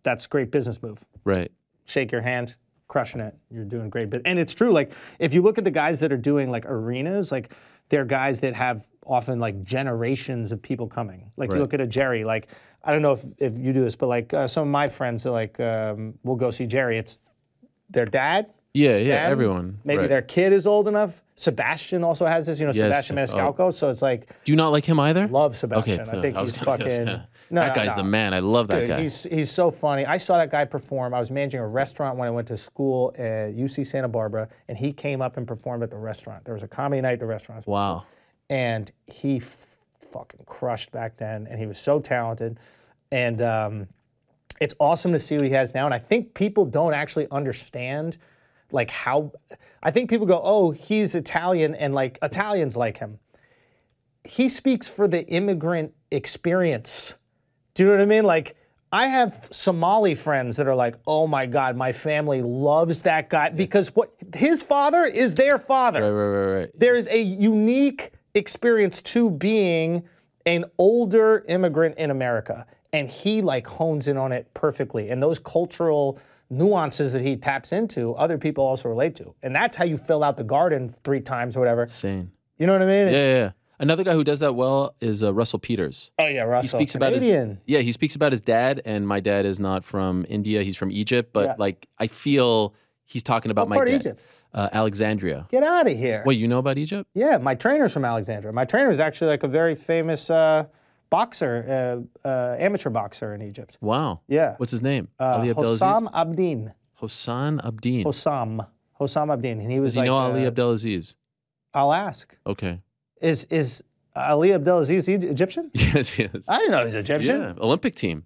That's a great business move. Right. Shake your hand, crushing it. You're doing great. And it's true. Like if you look at the guys that are doing like arenas, like they're guys that have often like generations of people coming. Like you look at a Jerry. Like I don't know if you do this, but like some of my friends that like will go see Jerry. It's their dad. Yeah, everyone. Maybe their kid is old enough. Sebastian also has this, Sebastian Maniscalco. So it's like... Do you not like him either? Love Sebastian. Okay, I think he's fucking... That guy's the man. I love that guy. He's so funny. I saw that guy perform. I was managing a restaurant when I went to school at UC Santa Barbara, and he came up and performed at the restaurant. There was a comedy night at the restaurant. Wow. And he fucking crushed back then, and he was so talented. And it's awesome to see what he has now. And I think people don't actually understand... like how, I think people go, oh, he's Italian and like Italians like him. he speaks for the immigrant experience. Do you know what I mean? Like, I have Somali friends that are like, oh my God, my family loves that guy because what his father is their father. Right. There is a unique experience to being an older immigrant in America. And he like hones in on it perfectly. And those cultural nuances that he taps into, other people also relate to. And that's how you fill out the garden 3 times or whatever. Insane. You know what I mean? Yeah. Another guy who does that well is Russell Peters. Oh yeah, Russell. He speaks Canadian. about he speaks about his dad, and my dad is not from India; he's from Egypt. But like, I feel he's talking about What part my of dad. Egypt? Alexandria. Get out of here. Wait, you know about Egypt? Yeah, my trainer's from Alexandria. My trainer is actually like a very famous boxer, amateur boxer in Egypt. Wow. Yeah. What's his name? Ali Abdelaziz? Hossam Abdin. Hossam Abdin. Hossam Abdin. And he was Does he know Ali Abdelaziz? I'll ask. Okay. Is Ali Abdelaziz Egyptian? Yes, he is. I didn't know he was Egyptian. Yeah, Olympic team.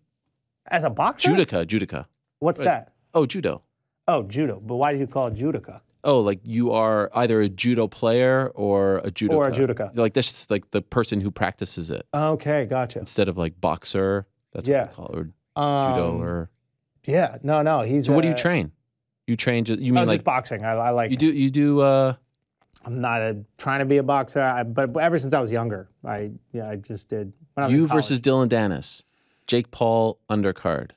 As a boxer? Judoka. What's that? Oh, judo. Oh, judo. But why do you call it judoka? Oh, like you are either a judo player or a judoka. Or a judoka. Like that's just like the person who practices it. Okay, gotcha. Instead of like boxer, that's what they call it, or judo or. Yeah, no. He's. So what do you train? You train just you mean like just boxing? I like. You do. I'm not trying to be a boxer, but ever since I was younger, I just did. When I was you in college. versus Dillon Danis, Jake Paul undercard.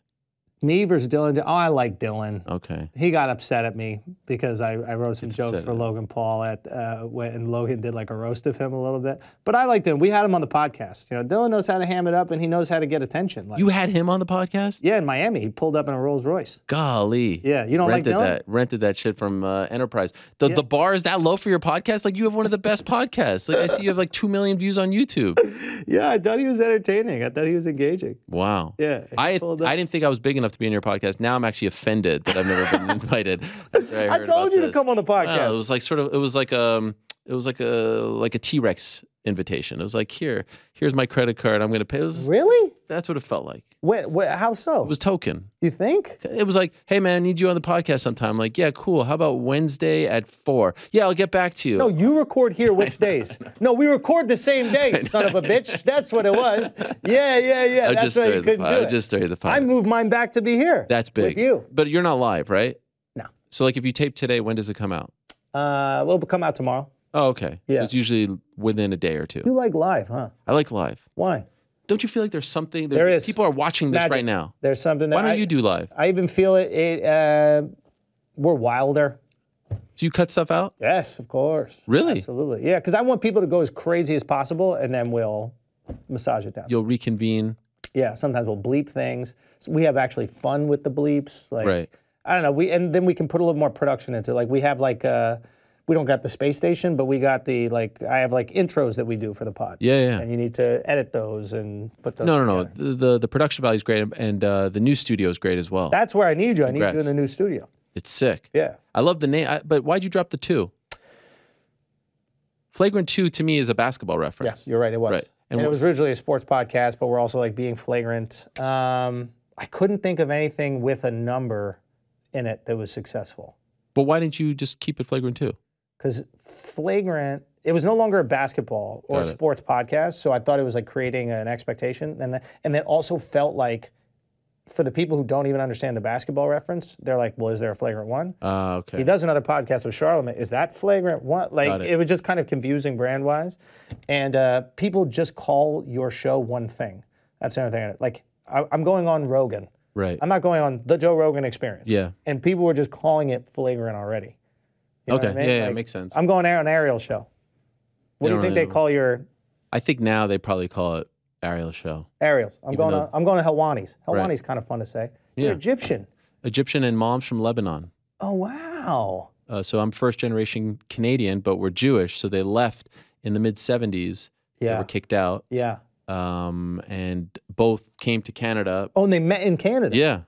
Me versus Dillon. Oh, I like Dillon. Okay. He got upset at me because I wrote some jokes upset for at Logan Paul and Logan did like a roast of him a little bit. But I liked him. We had him on the podcast. You know, Dillon knows how to ham it up and he knows how to get attention. Like, You had him on the podcast? Yeah, in Miami. He pulled up in a Rolls Royce. Golly. Yeah, you don't like Dillon? Rented that shit from Enterprise. The bar is that low for your podcast? Like you have one of the best podcasts. Like I see you have like 2 million views on YouTube. Yeah, I thought he was entertaining. I thought he was engaging. Wow. Yeah. I didn't think I was big enough to be on your podcast. Now I'm actually offended that I've never been invited. I told you to come on the podcast. It was like it was like a T-Rex invitation. It was like here's my credit card. I'm gonna pay. Really? That's what it felt like. How so? It was token. You think? It was like, hey man, I need you on the podcast sometime. I'm like, yeah, cool. How about Wednesday at 4? Yeah, I'll get back to you. No, you record here which days? No, we record the same day, son of a bitch. That's what it was. Yeah. That's why you couldn't do it. I just started the podcast. I moved mine back to be here. That's big. With you. But you're not live, right? No. So like if you tape today, when does it come out? It'll come out tomorrow. Oh, okay. Yeah. So it's usually within a day or two. You like live, huh? I like live. Why? Don't you feel like there's something? There is. People are watching this right now. There's something that Why don't you do live? I even feel it. We're wilder. Do you cut stuff out? Yes, of course. Really? Absolutely. Yeah, because I want people to go as crazy as possible, and then we'll massage it down. You'll reconvene. Yeah, sometimes we'll bleep things. So we have actually fun with the bleeps. Like, right. I don't know. And then we can put a little more production into it. Like we have we don't got the space station, but we got I have intros that we do for the pod. Yeah. And you need to edit those and put those No. together. The production value is great, and the new studio is great as well. That's where I need you. Congrats. I need you in the new studio. It's sick. Yeah. I love the name, but why'd you drop the 2? Flagrant 2 to me is a basketball reference. Yeah, you're right. It was. Right. And it was originally a sports podcast, but we're also being flagrant. I couldn't think of anything with a number in it that was successful. But why didn't you just keep it Flagrant 2? Because flagrant, it was no longer a basketball or a sports podcast, so I thought it was creating an expectation, and that also felt like, for the people who don't even understand the basketball reference, they're like, well, is there a Flagrant 1? Okay. He does another podcast with Charlamagne. Is that Flagrant 1? It was just kind of confusing brand-wise, and people just call your show one thing. That's the other thing. I'm going on Rogan. Right. I'm not going on the Joe Rogan Experience. Yeah. And people were just calling it Flagrant already. You know okay. what I mean? Yeah, it makes sense. I'm going on Ariel's show. What do you think they call your? I think now they probably call it Ariel's show. Ariel's. I'm going to Helwani's. Helwani's kind of fun to say. You're Egyptian. Egyptian, and mom's from Lebanon. Oh wow. So I'm first generation Canadian, but we're Jewish. So they left in the mid 70s. Yeah. They were kicked out. Yeah. And both came to Canada. Oh, and they met in Canada. Yeah.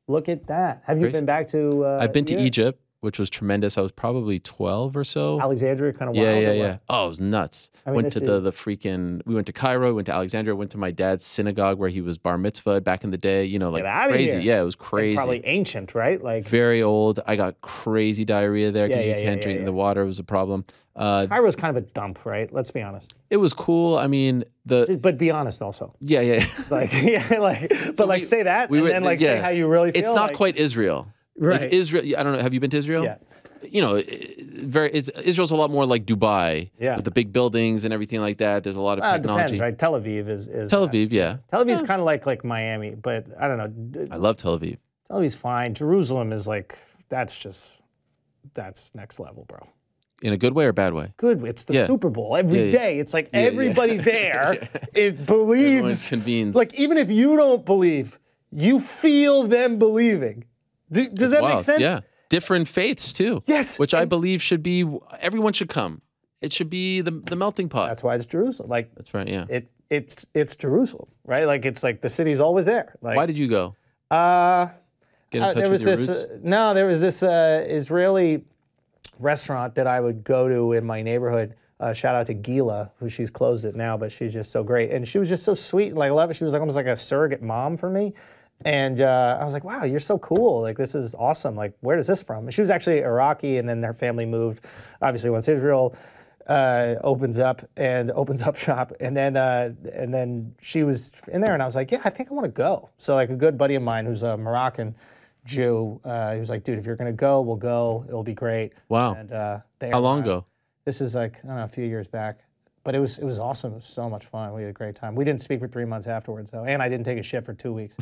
Look at that. Have you been back to? I've been to Egypt. which was tremendous. I was probably 12 or so. Alexandria, kind of Yeah, wild. yeah. Oh, it was nuts. I mean, went to the freaking. We went to Cairo. Went to Alexandria. Went to my dad's synagogue where he was bar mitzvahed back in the day. You know, like crazy. Yeah, it was crazy. And probably ancient, right? Like very old. I got crazy diarrhea there because you can't drink the water. It was a problem. Cairo's kind of a dump, right? Let's be honest. It was cool. I mean, but be honest also. Yeah. Like say that and then like say how you really feel. It's not quite Israel. Right. Like Israel. I don't know. Have you been to Israel? Yeah. You know, Israel's a lot more like Dubai. Yeah. With the big buildings and everything like that. There's a lot of technology. It depends, right? Tel Aviv is Tel Aviv, yeah. Tel Aviv is kind of like Miami, but I don't know. I love Tel Aviv. Tel Aviv's fine. Jerusalem is like that's next level, bro. In a good way or bad way? Good. It's the Super Bowl every day. It's like everybody there it believes. Convenes. Like even if you don't believe, you feel them believing. Does that make sense? Yeah. Different faiths too. Yes. Which I believe should be. Everyone should come. It should be the melting pot. That's why it's Jerusalem. Like that's right. Yeah. It's Jerusalem, right? Like it's like the city's always there. Like, why did you go? Get in touch there was with your this. roots? No, there was this Israeli restaurant that I would go to in my neighborhood. Shout out to Gila, who she's closed it now, but she's just so great. And she was just so sweet. Like, I love it. She was like almost like a surrogate mom for me. And I was like, wow, you're so cool. Like, this is awesome. Like, where is this from? And she was actually Iraqi, and then their family moved. Obviously, once Israel opens up shop, and then she was in there, and I was like, yeah, I think I want to go. So like a good buddy of mine who's a Moroccan Jew, he was like, dude, if you're gonna go, we'll go. It'll be great. Wow. And how long ago? This is like I don't know, a few years back. But it was awesome. It was so much fun. We had a great time. We didn't speak for 3 months afterwards, though. And I didn't take a shit for 2 weeks.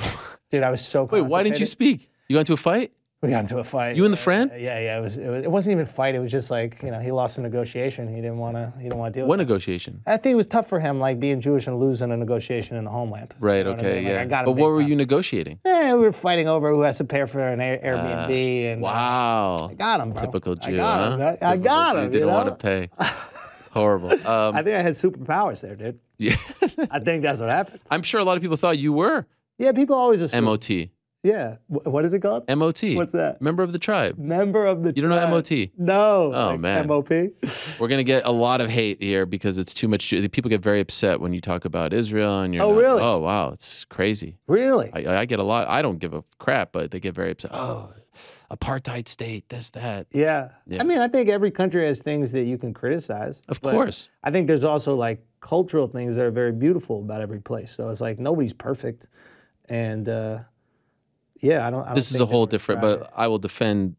Dude, I was so Wait, why didn't you speak? You got into a fight? We got into a fight. You and the friend? Yeah. It wasn't even a fight. It was just like, he lost a negotiation. He didn't want to deal with it. What negotiation? I think it was tough for him, like being Jewish and losing a negotiation in the homeland. Right, you know okay, I mean? Like, yeah. I got but what were you negotiating? We were fighting over who has to pay for an Airbnb. And wow. I got him, bro. Typical Jew, I got him. You didn't want to pay. Horrible. I think I had superpowers there, dude. Yeah. I think that's what happened. I'm sure a lot of people thought you were. Yeah, people always assume. MOT. Yeah. What is it called? MOT. What's that? Member of the tribe. Member of the tribe. You don't know MOT? No. Oh, man. MOP? We're going to get a lot of hate here because it's too much. People get very upset when you talk about Israel and you're really? Oh, wow. It's crazy. Really? I get a lot. I don't give a crap, but they get very upset. Oh, apartheid state, this, that. Yeah. I mean, I think every country has things that you can criticize. Of course. I think there's also like cultural things that are very beautiful about every place. So it's like nobody's perfect. And I don't This is a whole different, but I will defend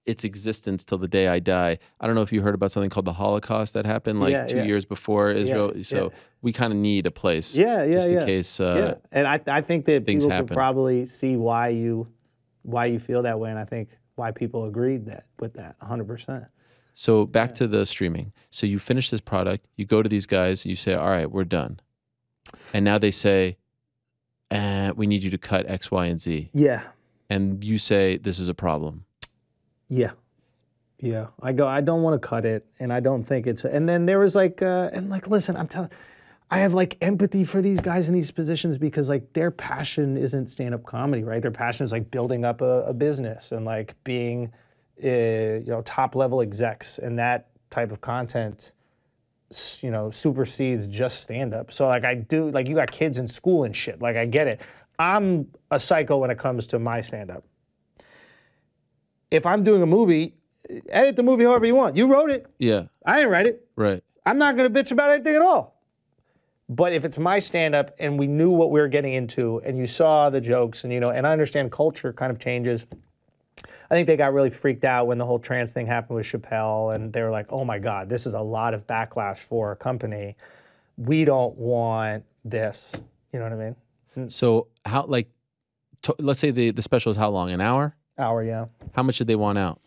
its existence till the day I die. I don't know if you heard about something called the Holocaust that happened like 2 years before Israel. So we kind of need a place just in case And I think that people happen. could probably see why you feel that way, and I think why people agreed with that 100%. So back to the streaming. So you finish this product, you go to these guys, you say, all right, we're done. And now they say, we need you to cut X, Y, and Z. Yeah. And you say, this is a problem. Yeah. Yeah. I don't want to cut it, and I don't think it's, and then there was like, listen, I have like empathy for these guys in these positions because like their passion isn't stand-up comedy, right? Their passion is like building up a business and like being, top level execs, and that type of content, supersedes just stand-up. So like you got kids in school and shit. Like I get it. I'm a psycho when it comes to my stand-up. If I'm doing a movie, edit the movie however you want. You wrote it. Yeah. I didn't write it. Right. I'm not gonna bitch about anything at all. But if it's my stand-up and we knew what we were getting into and you saw the jokes and and I understand culture kind of changes. I think they got really freaked out when the whole trans thing happened with Chappelle, and they were like, oh my God, this is a lot of backlash for a company. We don't want this. You know what I mean? So how, let's say the special is how long? An hour? Hour, yeah. How much did they want out?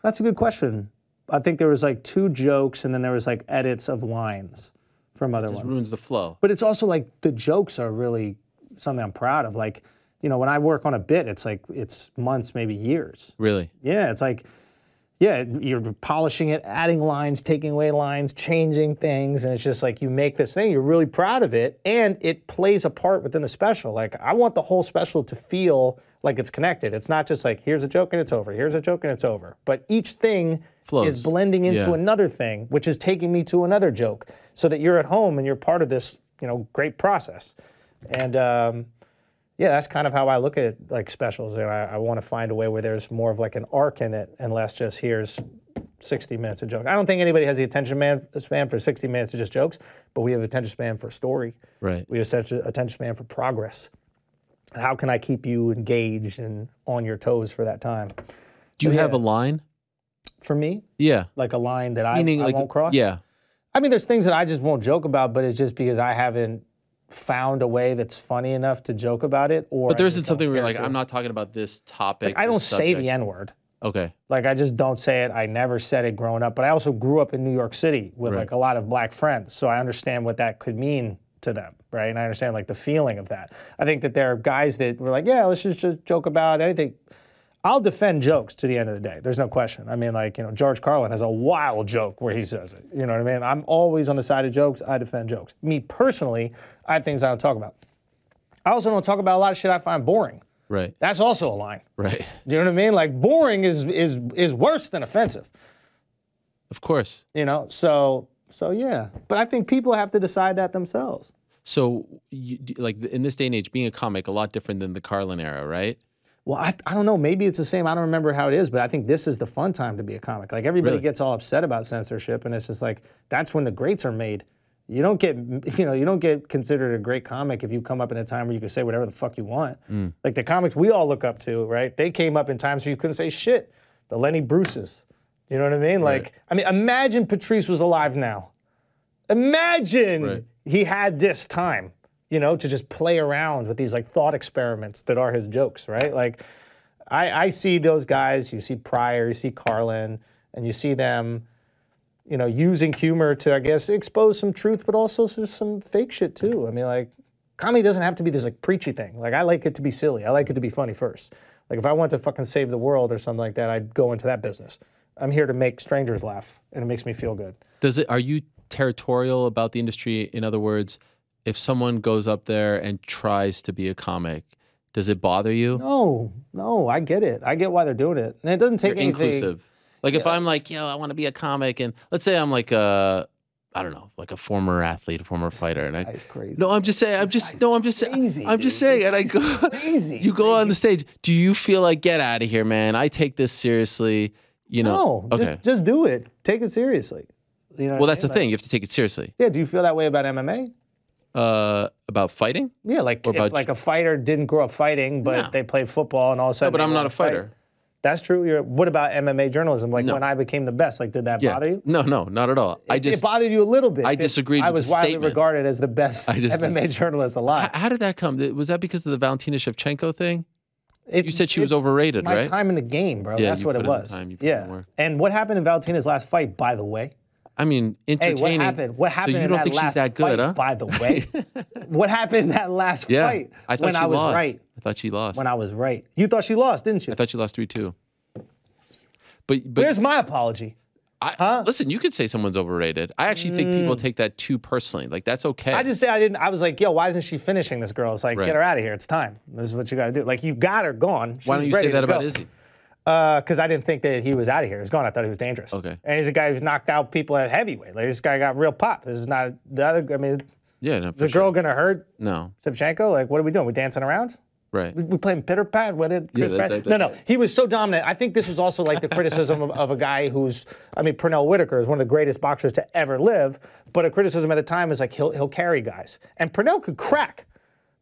That's a good question. I think there was like 2 jokes and then there was like edits of lines from other ones. It ruins the flow. But it's also like the jokes are really something I'm proud of. Like, when I work on a bit, it's like, it's months, maybe years. Really? Yeah, it's like, Yeah, you're polishing it, adding lines, taking away lines, changing things, and it's just like you make this thing, you're really proud of it, and it plays a part within the special. Like, I want the whole special to feel like it's connected. It's not just like, here's a joke and it's over, here's a joke and it's over. But each thing is blending into another thing, which is taking me to another joke, so that you're at home and you're part of this, you know, great process. And yeah, that's kind of how I look at like specials. And I want to find a way where there's more of like an arc in it and less just here's 60 minutes of jokes. I don't think anybody has the attention span for 60 minutes of just jokes, but we have attention span for story. Right. We have such an attention span for progress. How can I keep you engaged and on your toes for that time? Do you have a line? For me? Yeah. Like a line that I like, won't cross? Yeah. I mean, there's things that I just won't joke about, but it's just because I haven't found a way that's funny enough to joke about it. Or but there isn't something where you're like, I'm not talking about this topic. Like, I don't say the N-word. Okay. Like, I just don't say it. I never said it growing up. But I also grew up in New York City with like a lot of black friends. So I understand what that could mean to them, right? And I understand like the feeling of that. I think that there are guys that were like, yeah, let's just joke about anything. I'll defend jokes to the end of the day. There's no question. I mean, like, you know, George Carlin has a wild joke where he says it. You know what I mean? I'm always on the side of jokes. I defend jokes. Me personally, I have things I don't talk about. I also don't talk about a lot of shit I find boring. Right. That's also a line. Right. Do you know what I mean? Like, boring is worse than offensive. Of course. You know, so yeah. But I think people have to decide that themselves. So, like, in this day and age, being a comic, a lot different than the Carlin era, right? Well, I don't know. Maybe it's the same. I don't remember how it is, but I think this is the fun time to be a comic. Like, everybody gets all upset about censorship, and it's just like, that's when the greats are made. You don't get considered a great comic if you come up in a time where you can say whatever the fuck you want. Like the comics we all look up to, right? They came up in times where you couldn't say shit. The Lenny Bruces. You know what I mean? Like, I mean, imagine Patrice was alive now. Imagine he had this time, you know, to just play around with these like thought experiments that are his jokes, right? Like, I see those guys, you see Pryor, you see Carlin, and you see them, you know, using humor to, I guess, expose some truth, but also some fake shit too. I mean, like, comedy doesn't have to be this like preachy thing. Like, I like it to be silly. I like it to be funny first. Like, if I want to fucking save the world or something like that, I'd go into that business. I'm here to make strangers laugh, and it makes me feel good. Are you territorial about the industry? In other words, if someone goes up there and tries to be a comic, does it bother you? No, I get it. I get why they're doing it. And it doesn't take anything. Inclusive. Like, if I'm like, yo, I want to be a comic, and let's say I'm like I don't know, like a former athlete, a former fighter, and That's crazy. No, I'm just saying, I'm just saying, and I go, crazy. You go on the stage. Do you feel like, get out of here, man? I take this seriously. You know, no, just do it. Take it seriously. You know. Well, that's the thing. You have to take it seriously. Yeah. Do you feel that way about MMA? About fighting? Yeah, like if like a fighter didn't grow up fighting, but they played football and all of a sudden. No, but I'm not a fighter. That's true. What about MMA journalism? Like when I became the best, like did that bother you? No, not at all. It bothered you a little bit. I disagreed. I was widely regarded as the best MMA journalist alive. How did that come? Was that because of the Valentina Shevchenko thing? You said she was overrated, right? My time in the game, bro. Yeah, that's what it was. Yeah. And what happened in Valentina's last fight, by the way? I mean, entertaining. Hey, what happened so you in don't that think last she's that good, fight, huh? by the way? What happened in that last fight I thought when she I was lost. right? I thought she lost. When I was right. You thought she lost, didn't you? I thought she lost 3-2. But where's my apology? Listen, you could say someone's overrated. I actually think people take that too personally. Like, that's okay. I just say I didn't. I was like, yo, why isn't she finishing this girl? It's like, get her out of here. It's time. This is what you got to do. Like, you got her gone. Why don't you say that about Izzy? Because I didn't think that he was out of here. He was gone. I thought he was dangerous. Okay. And he's a guy who's knocked out people at heavyweight. Like, this guy got real pop. This is not the other. I mean, no, is the girl gonna hurt? No. Shevchenko? Like, what are we doing? We dancing around? Right. We playing pitter pat with it. No. He was so dominant. I think this was also like the criticism of a guy who's. I mean, Pernell Whitaker is one of the greatest boxers to ever live. But a criticism at the time is like he'll carry guys, and Pernell could crack,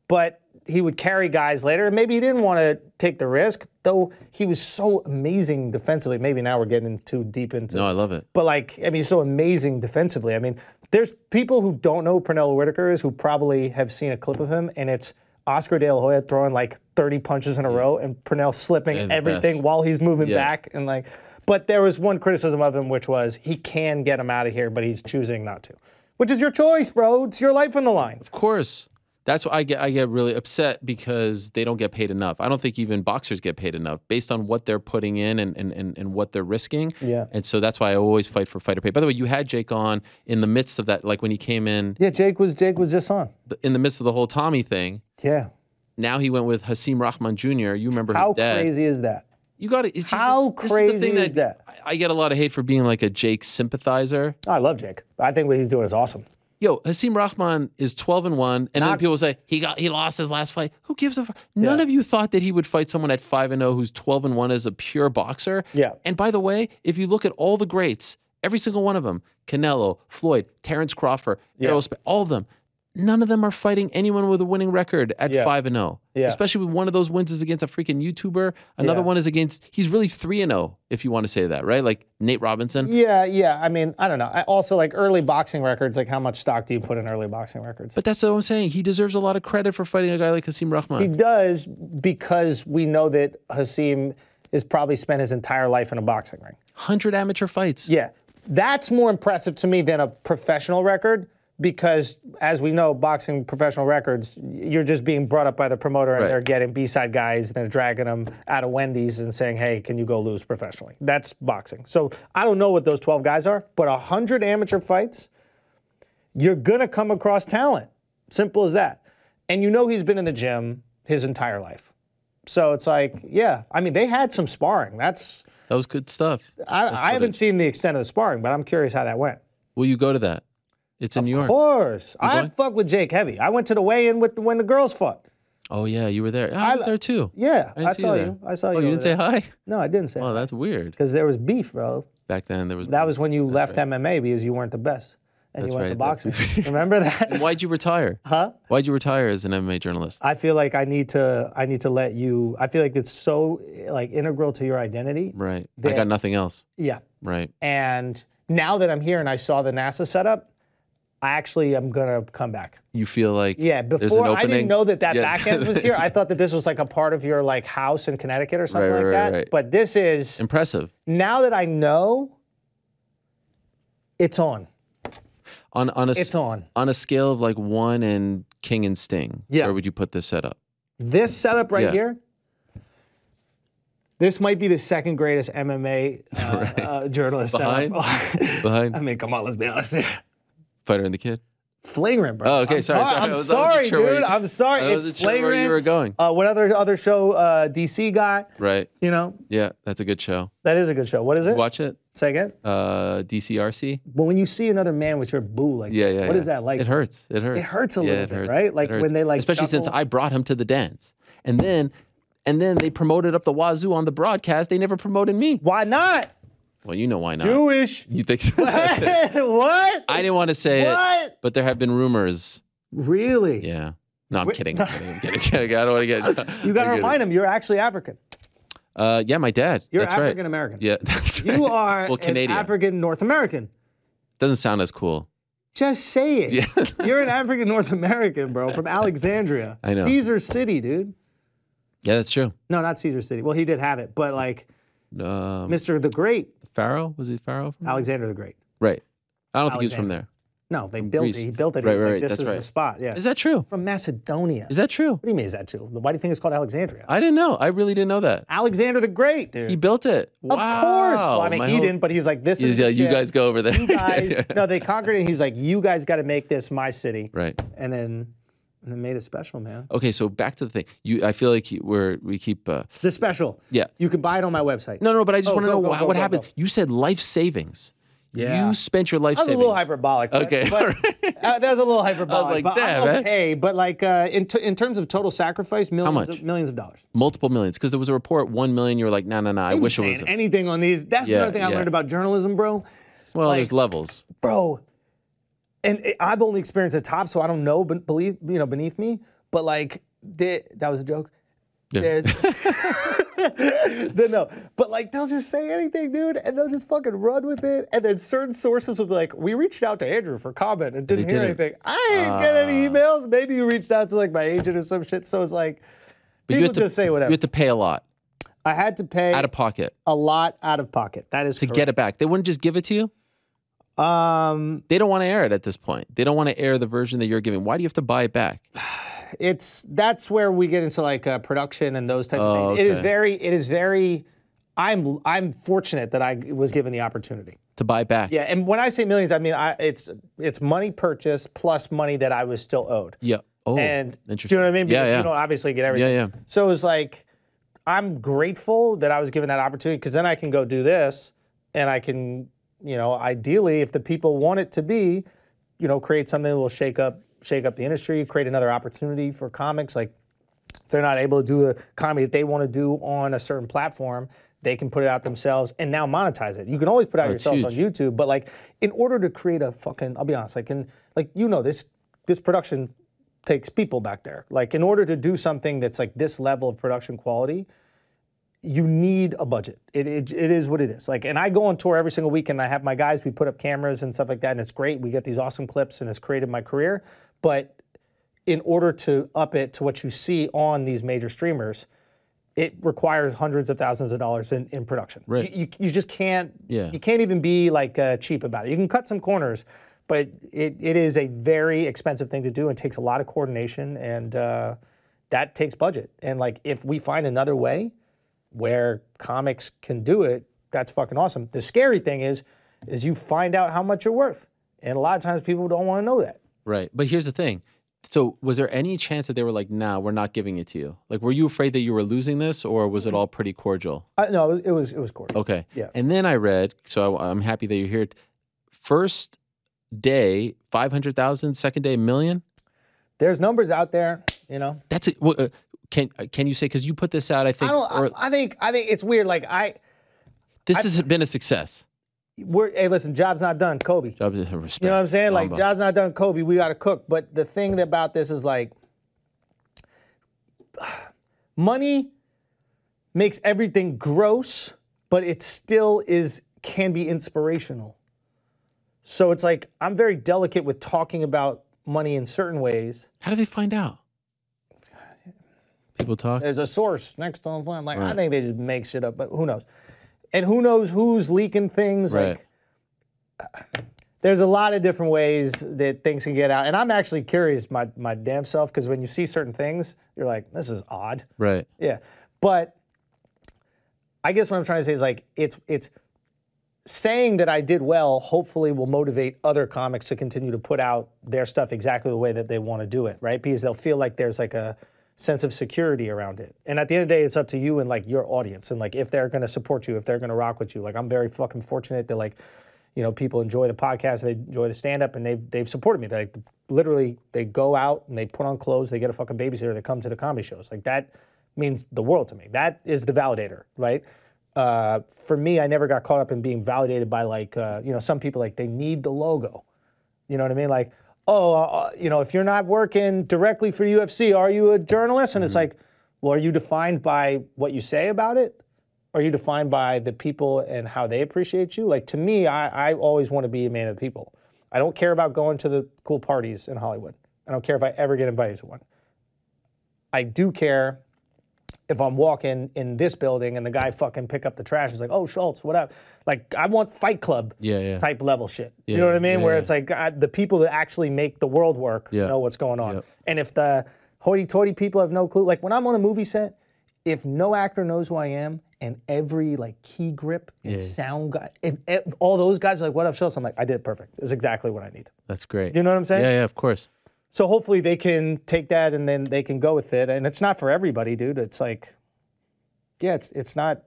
but he would carry guys later. And maybe he didn't want to take the risk, though. He was so amazing defensively. Maybe now we're getting too deep into. No, I love it. But like, I mean, he's so amazing defensively. I mean, there's people who don't know who Pernell Whitaker is who probably have seen a clip of him, and it's Oscar De La Hoya throwing like 30 punches in a row and Pernell slipping everything while he's moving back. And like, but there was one criticism of him, which was he can get him out of here, but he's choosing not to. Which is your choice, bro. It's your life on the line. Of course. That's why I get really upset because they don't get paid enough. I don't think even boxers get paid enough based on what they're putting in and what they're risking. Yeah. And so that's why I always fight for fighter pay. By the way, you had Jake on in the midst of that, like when he came in. Yeah, Jake was just on. In the midst of the whole Tommy thing. Yeah. Now he went with Hasim Rahman Jr. You remember his dad. How crazy is that? You got it. How crazy is that? I get a lot of hate for being like a Jake sympathizer. I love Jake. I think what he's doing is awesome. Yo, Hasim Rahman is 12-1, and then people say he lost his last fight. Who gives a fuck? None of you thought that he would fight someone at 5-0 who's 12-1 as a pure boxer. Yeah. And by the way, if you look at all the greats, every single one of them, Canelo, Floyd, Terrence Crawford, Errol Spence, all of them, none of them are fighting anyone with a winning record at 5-0. Yeah. Especially with one of those wins is against a freaking YouTuber. Another one is against, he's really 3-0, if you want to say that, right? Like Nate Robinson. Yeah. I mean, I don't know. Also, like early boxing records, like how much stock do you put in early boxing records? But that's what I'm saying. He deserves a lot of credit for fighting a guy like Hasim Rahman. He does, because we know that Hasim has probably spent his entire life in a boxing ring. 100 amateur fights. Yeah. That's more impressive to me than a professional record. Because, as we know, boxing professional records, you're just being brought up by the promoter and they're getting B-side guys and they're dragging them out of Wendy's and saying, hey, can you go lose professionally? That's boxing. So I don't know what those 12 guys are, but 100 amateur fights, you're going to come across talent. Simple as that. And you know he's been in the gym his entire life. So it's like, yeah, I mean, they had some sparring. That was good stuff. I haven't seen the extent of the sparring, but I'm curious how that went. Will you go to that? It's in New York. Of course. I fuck with Jake heavy. I went to the weigh-in when the girls fought. Oh, yeah, you were there. I was there, too. Yeah, I saw you. I saw you. Oh, you didn't say hi? No, I didn't say hi. Oh, that's weird. Because there was beef, bro. Back then, there was That was when you left MMA because you weren't the best. And you went to boxing. Remember that? And why'd you retire? Huh? Why'd you retire as an MMA journalist? I feel like I need to let you, I feel like it's so like integral to your identity. Right. I got nothing else. Yeah. Right. And now that I'm here and I saw the NASA setup, I actually am going to come back. You feel like before I didn't know that back end was here. I thought that this was like a part of your like house in Connecticut or something like that. Right. But this is impressive. Now that I know, it's on. It's on. On a scale of like 1 and King and Sting, where would you put this setup? This setup right here, this might be the second greatest MMA journalist Behind? I mean, come on, let's be honest here. Fighter and the Kid? Flagrant, bro. Oh, okay, sorry. I'm sorry, dude. I'm sorry. It's Flagrant. Where you were going. What other show DC got? Right. You know? Yeah, that's a good show. That is a good show. What is it? Watch it. Say again? DCRC. But when you see another man with your boo, like, what is that like? It hurts. It hurts. It hurts a little bit, right? Like when they like, especially since I brought him to the dance, and then they promoted up the wazoo on the broadcast. They never promoted me. Why not? Well, you know why not. Jewish. You think so? What? I didn't want to say it, but there have been rumors. Really? Yeah. No, I'm kidding. I'm kidding. I don't want to get. You got to remind him you're actually African. Yeah, my dad. You're that's African right. American. Yeah, that's right. You are Canadian. an African North American. Doesn't sound as cool. Just say it. Yeah. You're an African North American, bro, from Alexandria. I know. Caesar City, dude. Yeah, that's true. No, not Caesar City. Well, he did have it, but like Mr. the Great. Pharaoh? Was he Pharaoh? Alexander the Great. Right. I don't think he was from there. No, they built it. He built it. Right, He was right, like, this that's is right. the spot. Yeah. Is that true? From Macedonia. Is that true? What do you mean is that true? Why do you think it's called Alexandria? I didn't know. I really didn't know that. Alexander the Great, dude. He built it. Of course. Well, I mean, he didn't, but he's like, this is the you shit. guys go over there. You guys. No, they conquered it. He's like, you guys got to make this my city. Right. And then made it special, man. Okay, so back to the thing. I feel like we keep. The special. Yeah. You can buy it on my website. No, but I just want to know what happened. You said life savings. Yeah. You spent your life savings. That was a little hyperbolic. Okay. But, that was a little hyperbolic. I was like, but damn, I'm okay. But like in terms of total sacrifice, millions of dollars. Multiple millions. Because there was a report, 1 million. You were like, no. I wish it was anything on these. That's another thing I learned about journalism, bro. Well, there's levels, bro. And I've only experienced the top, so I don't know. But beneath me. But like, that was a joke. Yeah. No, but like they'll just say anything, dude, and they'll just fucking run with it. And then certain sources will be like, "We reached out to Andrew for comment and didn't hear anything." I didn't get any emails. Maybe you reached out to like my agent or some shit. So it's like, people just say whatever. You had to pay a lot. I had to pay out of pocket. A lot out of pocket. That is to get it back. They wouldn't just give it to you. They don't want to air it at this point. They don't want to air the version that you're giving. Why do you have to buy it back? that's where we get into like production and those types of things. Okay. It is very. I'm fortunate that I was given the opportunity to buy back. Yeah, and when I say millions, I mean it's money purchased plus money that I was still owed. Yeah. Oh, and interesting. Do you know what I mean? Because yeah. you don't obviously get everything. Yeah. So it was like, I'm grateful that I was given that opportunity because then I can go do this, and I can, ideally, if the people want it to be, create something that will shake up the industry, create another opportunity for comics. Like, if they're not able to do the comedy that they want to do on a certain platform, they can put it out themselves and now monetize it. You can always put it out yourselves on YouTube, but like, in order to create a fucking, I'll be honest, this production takes people back there. Like, in order to do something that's like this level of production quality, you need a budget. It is what it is. Like, and I go on tour every single week, and I have my guys. We put up cameras and stuff like that, and it's great. We get these awesome clips, and it's created my career. But in order to up it to what you see on these major streamers, it requires hundreds of thousands of dollars in production. Right. You just can't. Yeah. You can't even be like cheap about it. You can cut some corners, but it is a very expensive thing to do and takes a lot of coordination, and that takes budget. And like, if we find another way where comics can do it, that's fucking awesome. The scary thing is you find out how much you're worth. And a lot of times people don't want to know that. Right. But here's the thing. So was there any chance that they were like, nah, we're not giving it to you? Like, were you afraid that you were losing this, or was it all pretty cordial? No, it was cordial. Okay. Yeah. And then I read, so I'm happy that you're here. First day, 500,000, second day, $1 million? There's numbers out there, That's it. Well, can you say, because you put this out, I think. I think it's weird. Like, this has been a success. Hey, listen, job's not done, Kobe. Job's respect. You know what I'm saying? Like, job's not done, Kobe. We got to cook. But the thing about this is like, money makes everything gross, but it still can be inspirational. So it's like, I'm very delicate with talking about money in certain ways. How do they find out? People talk? There's a source next on file. Like, Right. I think they just make shit up, but who knows? And who knows who's leaking things? Right. Like, there's a lot of different ways that things can get out. And I'm actually curious, my damn self, because when you see certain things, you're like, this is odd. Right. Yeah. But I guess what I'm trying to say is like, it's saying that I did well, hopefully will motivate other comics to continue to put out their stuff exactly the way that they want to do it, right? Because they'll feel like there's like a sense of security around it. And at the end of the day, it's up to you and like your audience, and like if they're going to support you, if they're going to rock with you. Like, I'm very fucking fortunate that like, people enjoy the podcast, they enjoy the stand-up, and they've supported me. They like, literally, they go out and they put on clothes, they get a fucking babysitter, they come to the comedy shows. Like, that means the world to me. That is the validator, right? For me, I never got caught up in being validated by like, some people, like, they need the logo. You know what I mean? Like, if you're not working directly for UFC, are you a journalist? And it's like, well, are you defined by what you say about it? Are you defined by the people and how they appreciate you? Like, to me, I always want to be a man of the people. I don't care about going to the cool parties in Hollywood. I don't care if I ever get invited to one. I do care if I'm walking in this building and the guy fucking pick up the trash, it's like, oh, Schulz, what up? Like, I want Fight Club type level shit. You know what I mean? Where it's like, the people that actually make the world work know what's going on. And if the hoity-toity people have no clue, like when I'm on a movie set, if no actor knows who I am, and every like key grip and sound guy, and all those guys are like, what up, Schulz? I'm like, I did it perfect. It's exactly what I need. That's great. You know what I'm saying? Yeah, of course. So hopefully they can take that and then they can go with it. And it's not for everybody, dude. It's like, it's not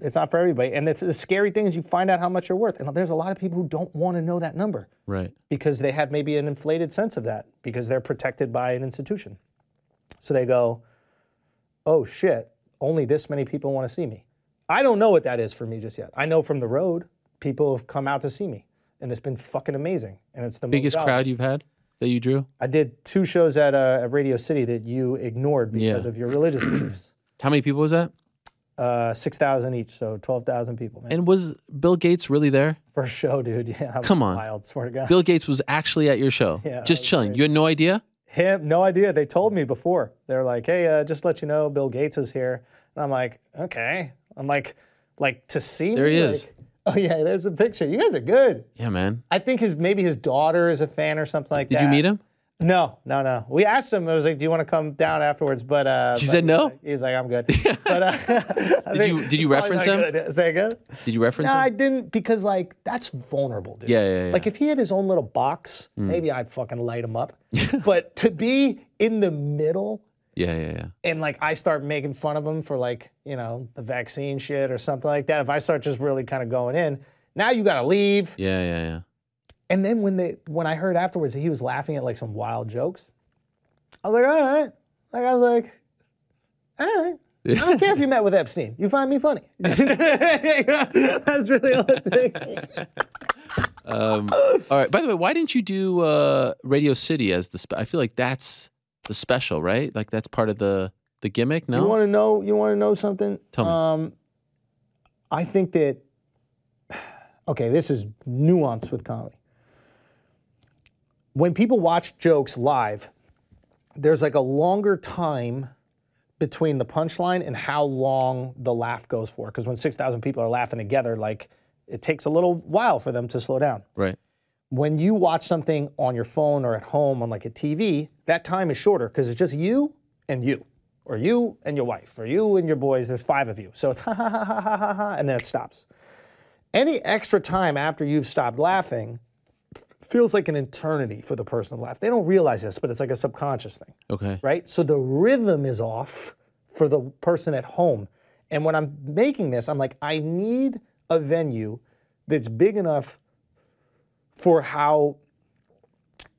for everybody. And the scary thing is you find out how much you're worth. And there's a lot of people who don't want to know that number. Right. Because they have maybe an inflated sense of that because they're protected by an institution. So they go, oh shit, only this many people want to see me. I don't know what that is for me just yet. I know from the road, people have come out to see me. And it's been fucking amazing. And it's the biggest crowd you've had that you drew? I did 2 shows at Radio City that you ignored because of your religious beliefs. How many people was that? 6,000 each, so 12,000 people. Man. And was Bill Gates really there? First show, dude. Yeah. Come on. Wild, swear to God. Bill Gates was actually at your show. Yeah. Just chilling. Great. You had no idea? No idea. They told me before. They're like, hey, just let you know, Bill Gates is here. And I'm like, okay. I'm like to see me? There he is. Oh yeah, there's a picture. You guys are good. Yeah, man. I think maybe his daughter is a fan or something like that. Did you meet him? No. We asked him. It was like, "Do you want to come down afterwards?" But she said no. He's like, "I'm good." But did you reference him? Say again? Did you reference him? No, I didn't, because like that's vulnerable, dude. Yeah. Like if he had his own little box, maybe I'd fucking light him up. But to be in the middle. Yeah. And like I start making fun of him for like, the vaccine shit or something like that. If I start just really kind of going in, now you gotta leave. Yeah. And then when I heard afterwards that he was laughing at like some wild jokes, I was like, all right. Like I was like, all right. I don't care if you met with Epstein. You find me funny. That's really all it takes. All right. By the way, why didn't you do Radio City as I feel like that's the special, right? Like that's part of the gimmick. No. You want to know something? Tell me. I think that. Okay, this is nuance with comedy. When people watch jokes live, there's like a longer time between the punchline and how long the laugh goes for. Because when 6,000 people are laughing together, like it takes a little while for them to slow down. Right. When you watch something on your phone or at home on like a TV, that time is shorter because it's just you and you, or you and your wife, or you and your boys. There's 5 of you. So it's ha ha ha ha ha ha ha, and then it stops. Any extra time after you've stopped laughing feels like an eternity for the person to laugh. They don't realize this, but it's like a subconscious thing. Okay. Right? So the rhythm is off for the person at home. And when I'm making this, I'm like, I need a venue that's big enough for how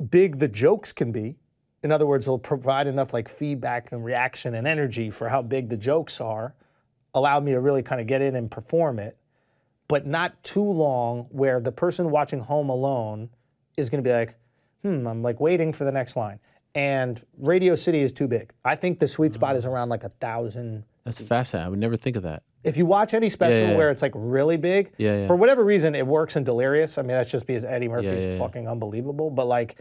big the jokes can be. In other words, it'll provide enough like feedback and reaction and energy for how big the jokes are, allow me to really kind of get in and perform it, but not too long where the person watching Home Alone is going to be like, I'm like waiting for the next line. And Radio City is too big. I think the sweet spot is around like 1,000. That's fascinating. I would never think of that. If you watch any special where it's like really big, for whatever reason, it works in Delirious. I mean, that's just because Eddie Murphy is fucking unbelievable. But like,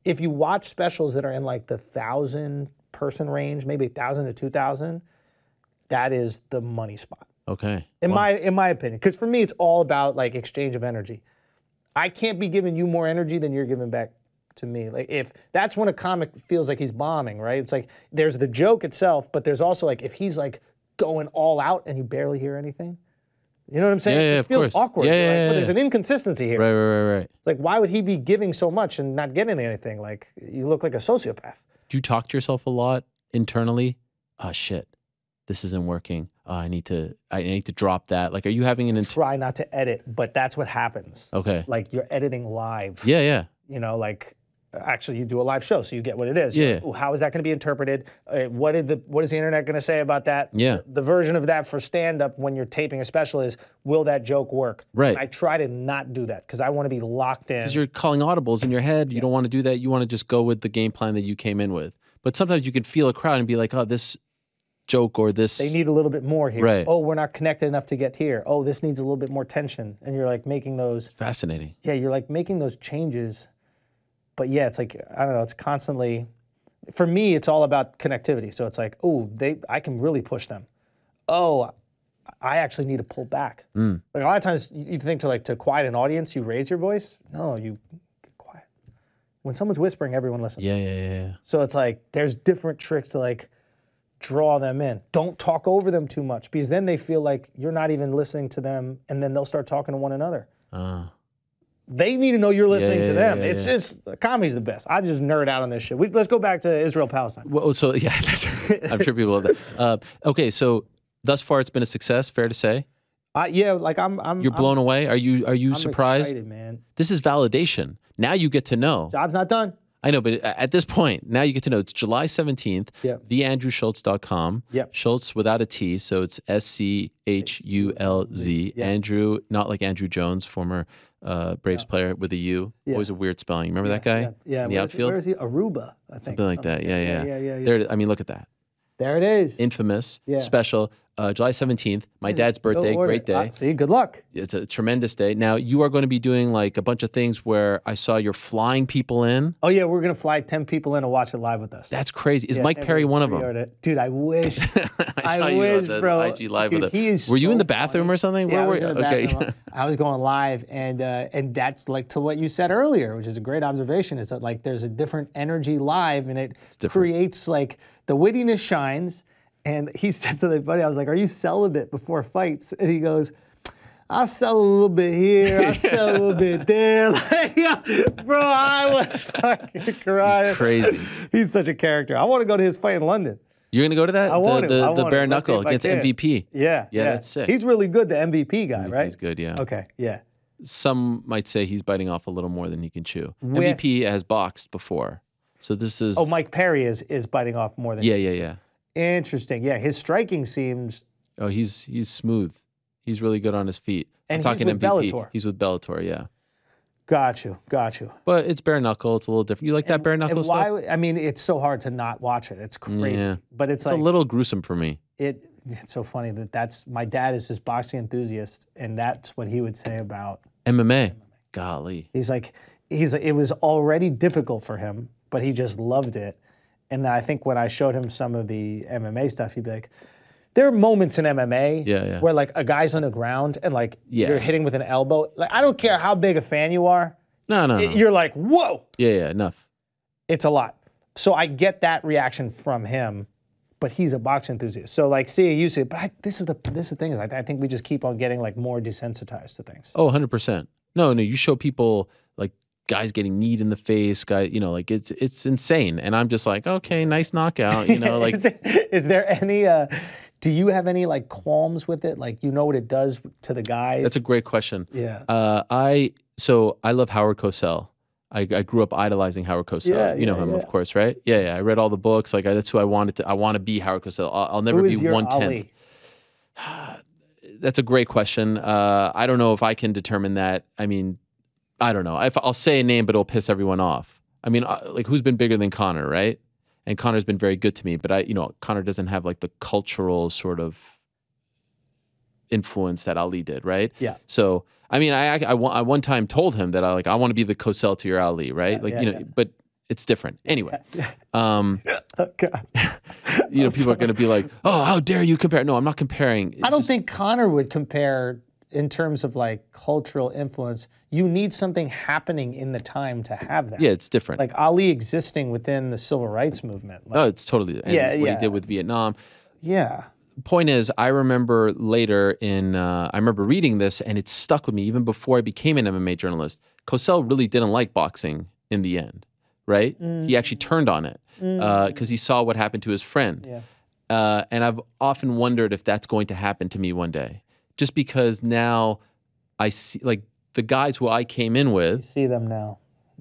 if you watch specials that are in like the 1,000 person range, maybe 1,000 to 2,000, that is the money spot. Okay. In my opinion, because for me, it's all about like exchange of energy. I can't be giving you more energy than you're giving back to me. Like if that's when a comic feels like he's bombing, right? It's like there's the joke itself, but there's also like if he's like going all out and you barely hear anything. You know what I'm saying? It just feels awkward. There's an inconsistency here. Right. It's like, why would he be giving so much and not getting anything? Like, you look like a sociopath. Do you talk to yourself a lot internally? Oh, shit. This isn't working. Oh, I need to drop that. Like, are you having an... Try not to edit, but that's what happens. Okay. Like, you're editing live. Yeah. You know, like... Actually, you do a live show, so you get what it is. Yeah. Like, how is that going to be interpreted? What is the internet going to say about that? Yeah. The version of that for stand-up when you're taping a special is, will that joke work? Right. And I try to not do that because I want to be locked in. Because you're calling audibles in your head. You don't want to do that. You want to just go with the game plan that you came in with. But sometimes you could feel a crowd and be like, oh, this joke or this... They need a little bit more here. Right. Oh, we're not connected enough to get here. Oh, this needs a little bit more tension. And you're like making those... Fascinating. Yeah, you're like making those changes. But yeah, it's like, I don't know, it's constantly, for me, it's all about connectivity. So it's like, oh, I can really push them. Oh, I actually need to pull back. Like a lot of times you think to quiet an audience, you raise your voice. No, you get quiet. When someone's whispering, everyone listens. Yeah. So it's like, there's different tricks to like draw them in. Don't talk over them too much because then they feel like you're not even listening to them and then they'll start talking to one another. They need to know you're listening to them. It's just, comedy's the best. I just nerd out on this shit. Let's go back to Israel-Palestine. Well, so yeah, that's right. I'm sure people love that. Okay, so thus far it's been a success, fair to say? Yeah, like I'm You're blown away? Are you surprised? I'm excited, man. This is validation. Now you get to know. Job's not done. I know, but at this point, now you get to know. It's July 17th, theandrewschulz.com. Yep. Schulz without a T, so it's SCHULZ. Yes. Andrew, not like Andrew Jones, former Braves player with a U. Always a weird spelling. Remember that guy? Yeah. In the outfield? Where is he? Aruba, I think. Something like that. Yeah. Yeah. There, I mean, look at that. There it is. Infamous special. July 17th, my dad's birthday, great day. See, good luck. It's a tremendous day. Now, you are going to be doing like a bunch of things where I saw you're flying people in. Oh, yeah, we're going to fly 10 people in to watch it live with us. That's crazy. Is Mike Perry one of them? Dude, I wish. I saw you on the bro. IG live with him. Were you in the bathroom or something? Yeah, Where were you? Okay. I was going live, and that's like to what you said earlier, which is a great observation. It's that like there's a different energy live, and it creates like the wittiness shines. And he said something funny. I was like, "Are you celibate before fights?" And he goes, "I'll sell a little bit here. I'll sell a little bit there." Like, bro, I was fucking crying. He's crazy. He's such a character. I want to go to his fight in London. You're gonna go to that? I want the bare knuckle against MVP. Yeah, that's sick. He's really good, the MVP guy, right? He's good, yeah. Okay, yeah. Some might say he's biting off a little more than he can chew. MVP has boxed before, so this is. Oh, Mike Perry is biting off more than. Yeah. Interesting. Yeah, his striking seems. Oh, he's smooth. He's really good on his feet. And I'm talking he's with MVP. Bellator. He's with Bellator, yeah. Got you. But it's bare knuckle. It's a little different. You like that bare knuckle stuff? I mean, it's so hard to not watch it. It's crazy. Yeah. But it's like a little gruesome for me. It's so funny that's my dad is this boxing enthusiast, and that's what he would say about MMA. Golly. He's like it was already difficult for him, but he just loved it. And then I think when I showed him some of the MMA stuff, he'd be like, there are moments in MMA where like a guy's on the ground and like you're hitting with an elbow. Like I don't care how big a fan you are. No. You're like, whoa. Yeah, enough. It's a lot. So I get that reaction from him, but he's a boxing enthusiast. So like seeing you say, but this is the thing is I think we just keep on getting like more desensitized to things. Oh, 100%. No, you show people like guys getting kneed in the face, like it's insane. And I'm just like, okay, nice knockout, like. Is there any, do you have any like qualms with it? Like, what it does to the guys? That's a great question. Yeah. I love Howard Cosell. I grew up idolizing Howard Cosell. You know him, of course, right? Yeah. I read all the books. Like that's who I wanted to. I want to be Howard Cosell. I'll never be 1/10. That's a great question. I don't know if I can determine that. I mean, I don't know. I'll say a name, but it'll piss everyone off. I mean, like who's been bigger than Conor, right? And Conor's been very good to me, but Conor doesn't have like the cultural sort of influence that Ali did, right? Yeah. So I mean, I one time told him that I want to be the Cosell to your Ali, right? But it's different. Anyway, people are going to be like, oh, how dare you compare? No, I'm not comparing. I don't think Conor would compare in terms of like cultural influence. You need something happening in the time to have that. Yeah, it's different. Like Ali existing within the civil rights movement. Like, it's totally. What he did with Vietnam. Yeah. Point is, I remember later I remember reading this and it stuck with me even before I became an MMA journalist. Cosell really didn't like boxing in the end, right? He actually turned on it because he saw what happened to his friend. Yeah. And I've often wondered if that's going to happen to me one day. Just because now I see, like, the guys who I came in with. You see them now.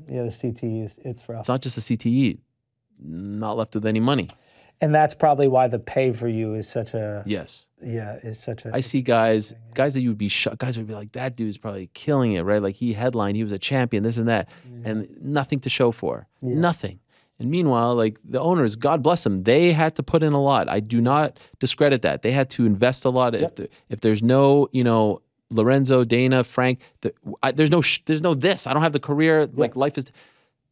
Yeah, the CTE, it's rough. It's not just the CTE. Not left with any money. And that's probably why the pay for you is such a... Yes. Yeah, is such a... I see guys that you would be shocked. Guys would be like, that dude's probably killing it, right? Like, he headlined, he was a champion, this and that. And nothing to show for. Nothing. And meanwhile, like, the owners, God bless them, they had to put in a lot. I do not discredit that. They had to invest a lot. If there's no, Lorenzo, Dana, Frank, there's no this. I don't have the career, like, life is...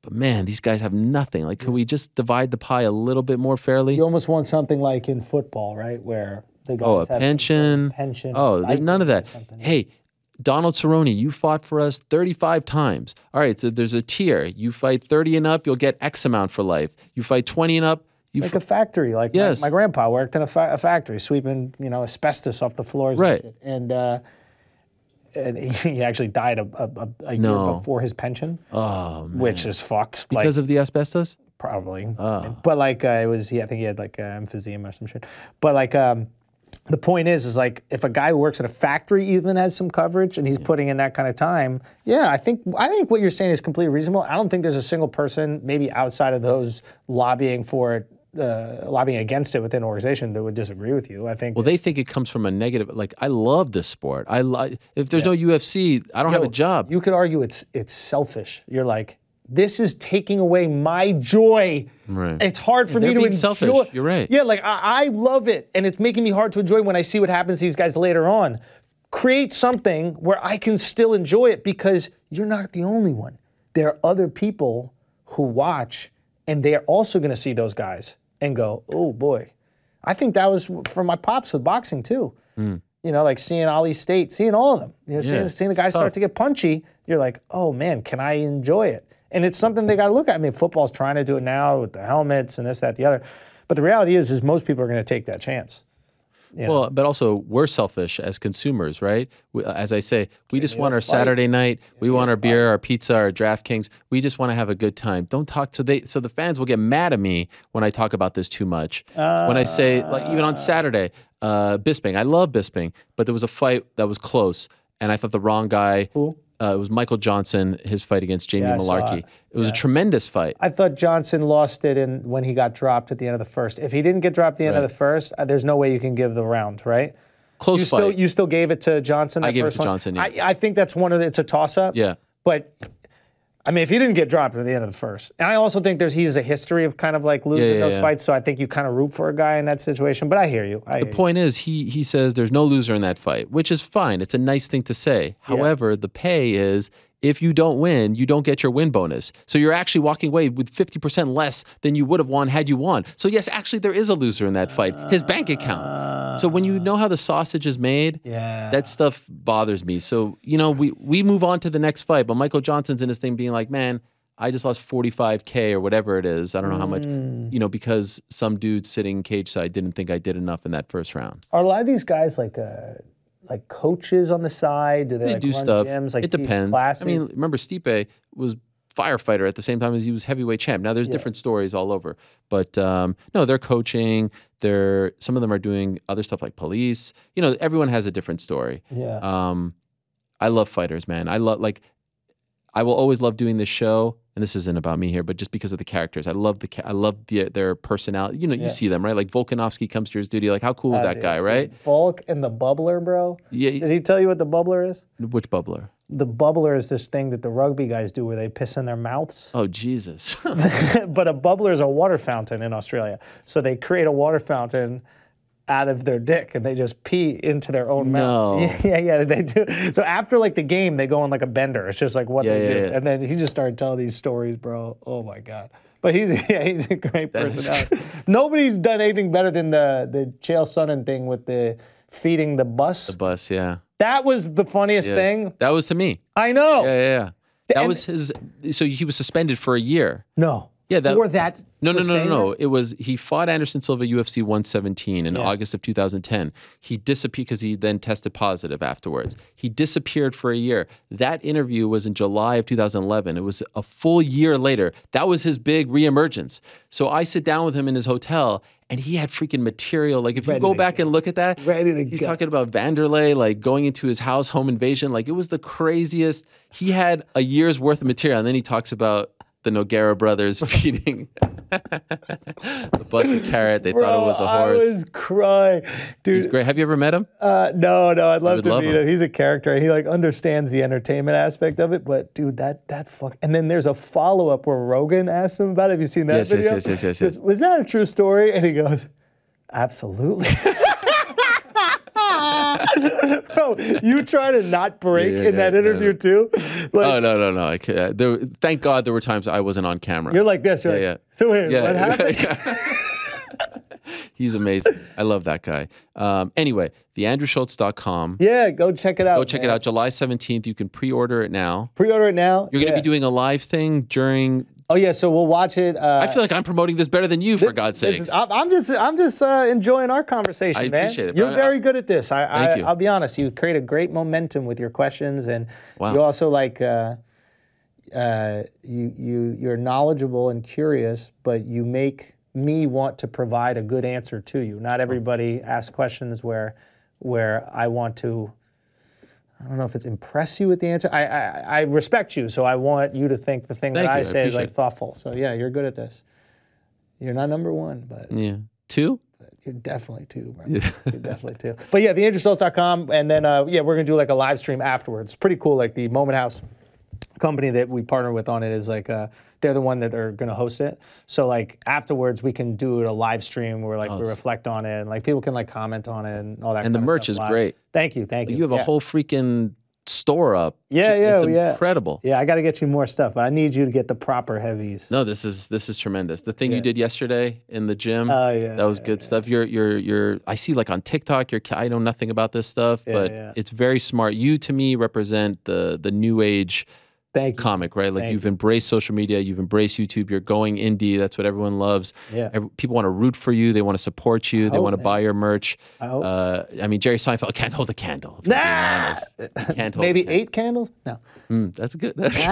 But man, these guys have nothing. Like, can we just divide the pie a little bit more fairly? You almost want something like in football, right? Where the guys have pension. There's none of that. Hey, Donald Cerrone, you fought for us 35 times. All right, so there's a tier. You fight 30 and up, you'll get X amount for life. You fight 20 and up, like a factory. Like my grandpa worked in a factory, sweeping asbestos off the floors. Right. And he actually died a year before his pension. Oh, man. Which is fucked. Because of the asbestos? Probably. But like I think he had like emphysema or some shit. But like the point is like if a guy who works at a factory even has some coverage and he's putting in that kind of time, I think what you're saying is completely reasonable. I don't think there's a single person, maybe outside of those lobbying for it, lobbying against it within an organization that would disagree with you. I think. Well, they think it comes from a negative. Like, I love this sport. If there's no UFC, I don't have a job. You could argue it's selfish. You're like, this is taking away my joy. Right. It's hard for me to being enjoy. selfish. You're right. Yeah, like I love it, and it's making me hard to enjoy when I see what happens to these guys later on. Create something where I can still enjoy it because you're not the only one. There are other people who watch, and they are also going to see those guys and go, oh boy. I think that was for my pops with boxing too. You know, like seeing Ali State, seeing all of them. You know, seeing the guys start to get punchy, you're like, oh man, can I enjoy it? And it's something they got to look at. I mean, football's trying to do it now with the helmets and this, that, the other. But the reality is most people are going to take that chance. You know? Well, but also we're selfish as consumers, right? As I say, we just want our Saturday night. We want our beer, our pizza, our DraftKings. We just want to have a good time. Don't talk so the fans will get mad at me when I talk about this too much. When I say, like, even on Saturday, Bisping. I love Bisping, but there was a fight that was close, and I thought the wrong guy. Who? It was Michael Johnson, his fight against Jamie Malarkey. It was a tremendous fight. I thought Johnson lost it when he got dropped at the end of the first. If he didn't get dropped at the end of the first, there's no way you can give the round, right? Close fight. You still gave it to Johnson? I gave it to Johnson, yeah. I think that's it's a toss-up. Yeah. But, I mean, if he didn't get dropped at the end of the first. And I also think he has a history of kind of like losing those fights, so I think you kind of root for a guy in that situation. But I hear you. The point is, he says there's no loser in that fight, which is fine. It's a nice thing to say. However, the pay is, if you don't win, you don't get your win bonus. So you're actually walking away with 50% less than you would have won had you won. So yes, actually there is a loser in that fight, his bank account. So when you know how the sausage is made, that stuff bothers me. So, you know, we move on to the next fight, but Michael Johnson's in this thing being like, man, I just lost 45K or whatever it is. I don't know how much, you know, because some dude sitting cage side didn't think I did enough in that first round. Are a lot of these guys like coaches on the side? Do they like do run stuff. gyms? Like it depends. Classes? I mean, remember Stipe was firefighter at the same time as he was heavyweight champ. Now there's different stories all over, but no, they're coaching. Some of them are doing other stuff like police. You know, everyone has a different story. Yeah. I love fighters, man. I will always love doing this show. And this isn't about me here, but just because of the characters, I love their personality. You know, you see them, right? Like Volkanovski comes to your studio. Like, how cool is that guy, right? Volk and the bubbler, bro. Yeah. Did he tell you what the bubbler is? Which bubbler? The bubbler is this thing that the rugby guys do where they piss in their mouths. Oh, Jesus. But a bubbler is a water fountain in Australia. So they create a water fountain out of their dick and they just pee into their own mouth. Yeah, they do. So after like the game, they go on like a bender. It's just like what they do. And then he just started telling these stories, bro. Oh my God. But he's a great personality. Nobody's done anything better than the Chael Sonnen thing with the feeding the bus. The bus, yeah. That was the funniest thing. That was to me. I know. Yeah. That was his. So he was suspended for a year. No. Yeah, for that. No. It was, he fought Anderson Silva UFC 117 in August of 2010. He disappeared because he then tested positive afterwards. He disappeared for a year. That interview was in July of 2011. It was a full year later. That was his big reemergence. So I sit down with him in his hotel and he had freaking material. Like if you go back and look at that, he's talking about Vanderlei, like going into his house, home invasion. Like it was the craziest. He had a year's worth of material. And then he talks about the Nogueira brothers feeding the busted carrot. They thought it was a horse. I was crying. Dude. He's great. Have you ever met him? No, I'd love to meet him. He's a character and he like understands the entertainment aspect of it, but dude, that fuck. And then there's a follow-up where Rogan asks him about it. Have you seen that video? Yes. Was that a true story? And he goes, absolutely. Bro, you try to not break in that interview too? Like, oh, no. Thank God there were times I wasn't on camera. You're like this, right? So what happened? He's amazing. I love that guy. Anyway, theandrewschultz.com. Yeah, go check it out. Go check it out. July 17th. You can pre-order it now. Pre-order it now. You're going to be doing a live thing during... Oh yeah, so we'll watch it. I feel like I'm promoting this better than you, for God's sakes. I'm just enjoying our conversation, man. I appreciate it. You're very good at this. Thank you. I'll be honest. You create a great momentum with your questions, and you also like you're knowledgeable and curious, but you make me want to provide a good answer to you. Not everybody asks questions where I want to. I don't know if it's impress you with the answer. I respect you, so I want you to think the thing that I say is like thoughtful. So yeah, you're good at this. You're not number one, but yeah, two. You're definitely two, bro. You're definitely two. But yeah, theandrewschultz.com, and then we're gonna do like a live stream afterwards. Pretty cool, like the Moment House company that we partner with on it is like they're the one that are going to host it. So like afterwards we can do a live stream where like we reflect on it and like people can like comment on it and all that. And the merch is great. Thank you. You have a whole freaking store up. Yeah, it's incredible. Yeah, I got to get you more stuff, but I need you to get the proper heavies. No, this is tremendous. The thing you did yesterday in the gym, that was good stuff. I see like on TikTok, I know nothing about this stuff, but it's very smart. You to me represent the new age comic, right? Like you've embraced social media, you've embraced YouTube, you're going indie. That's what everyone loves. Yeah. People want to root for you. They want to support you. They want to buy your merch. I mean, Jerry Seinfeld can't hold a candle. If I'm being honest. Can't hold maybe 8 candles? No. That's good. That's good.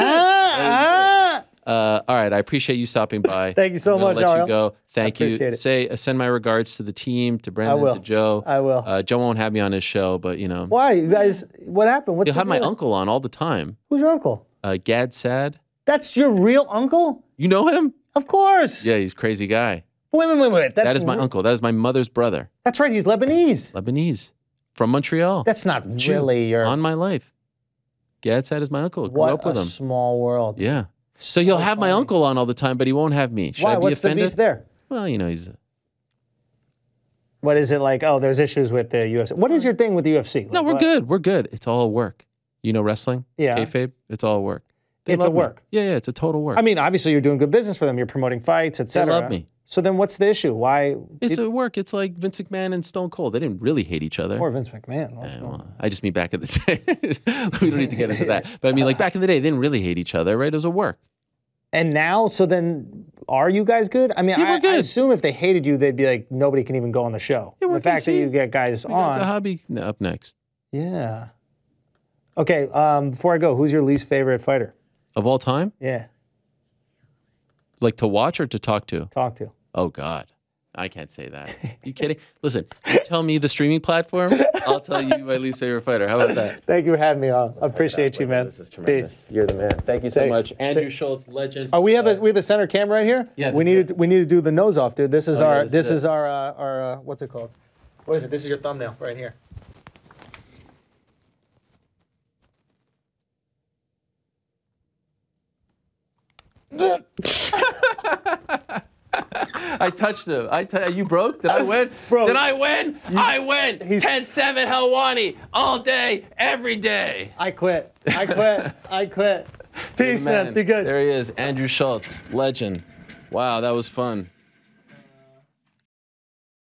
All right. I appreciate you stopping by. Thank you so much, let you go. Thank you. Send my regards to the team, to Brendan, to Joe. I will. Joe won't have me on his show, but you know. Why? You guys, what happened? He'll have my uncle on all the time. Who's your uncle? Gad Sad. That's your real uncle? You know him? Of course. Yeah, he's a crazy guy. Wait. That is my uncle. That is my mother's brother. That's right. He's Lebanese. Lebanese. From Montreal. That's not really your... On my life. Gad Sad is my uncle. Grew up with him. What a small world. Yeah. So you'll have my uncle on all the time, but he won't have me. Should I be What's offended? the beef there? Well, you know, he's... What is it like? Oh, there's issues with the UFC. What is your thing with the UFC? Like, no, we're good. We're good. It's all work. You know wrestling? Yeah. Kayfabe? It's all work. It's a work. Yeah, it's a total work. I mean, obviously you're doing good business for them. You're promoting fights, etc. They love me. So then what's the issue? Why? It's a work. It's like Vince McMahon and Stone Cold. They didn't really hate each other. Or Vince McMahon. I just mean back in the day. We don't need to get into that. But I mean, like back in the day, they didn't really hate each other, right? It was a work. And now, so then, are you guys good? I mean, I assume if they hated you, they'd be like, nobody can even go on the show. Yeah, the fact that you get guys on. It's a hobby. No, up next. Yeah. Okay, before I go, who's your least favorite fighter? Of all time? Yeah. Like to watch or to talk to? Talk to. Oh, God. I can't say that. You kidding? Listen, you tell me the streaming platform, I'll tell you my least favorite fighter. How about that? Thank you for having me on. I appreciate you, man. This is tremendous. Peace. You're the man. Thank you so much. Andrew Schulz, legend. Oh, we have a center camera right here? Yeah. We need to do the nose off, dude. This is our what's it called? What is it? This is your thumbnail right here. I touched him. You broke? Did I win? Bro, did I win? I win. 10-7 Helwani all day, every day. I quit. Peace, man. Be good. There he is, Andrew Schulz, legend. Wow, that was fun.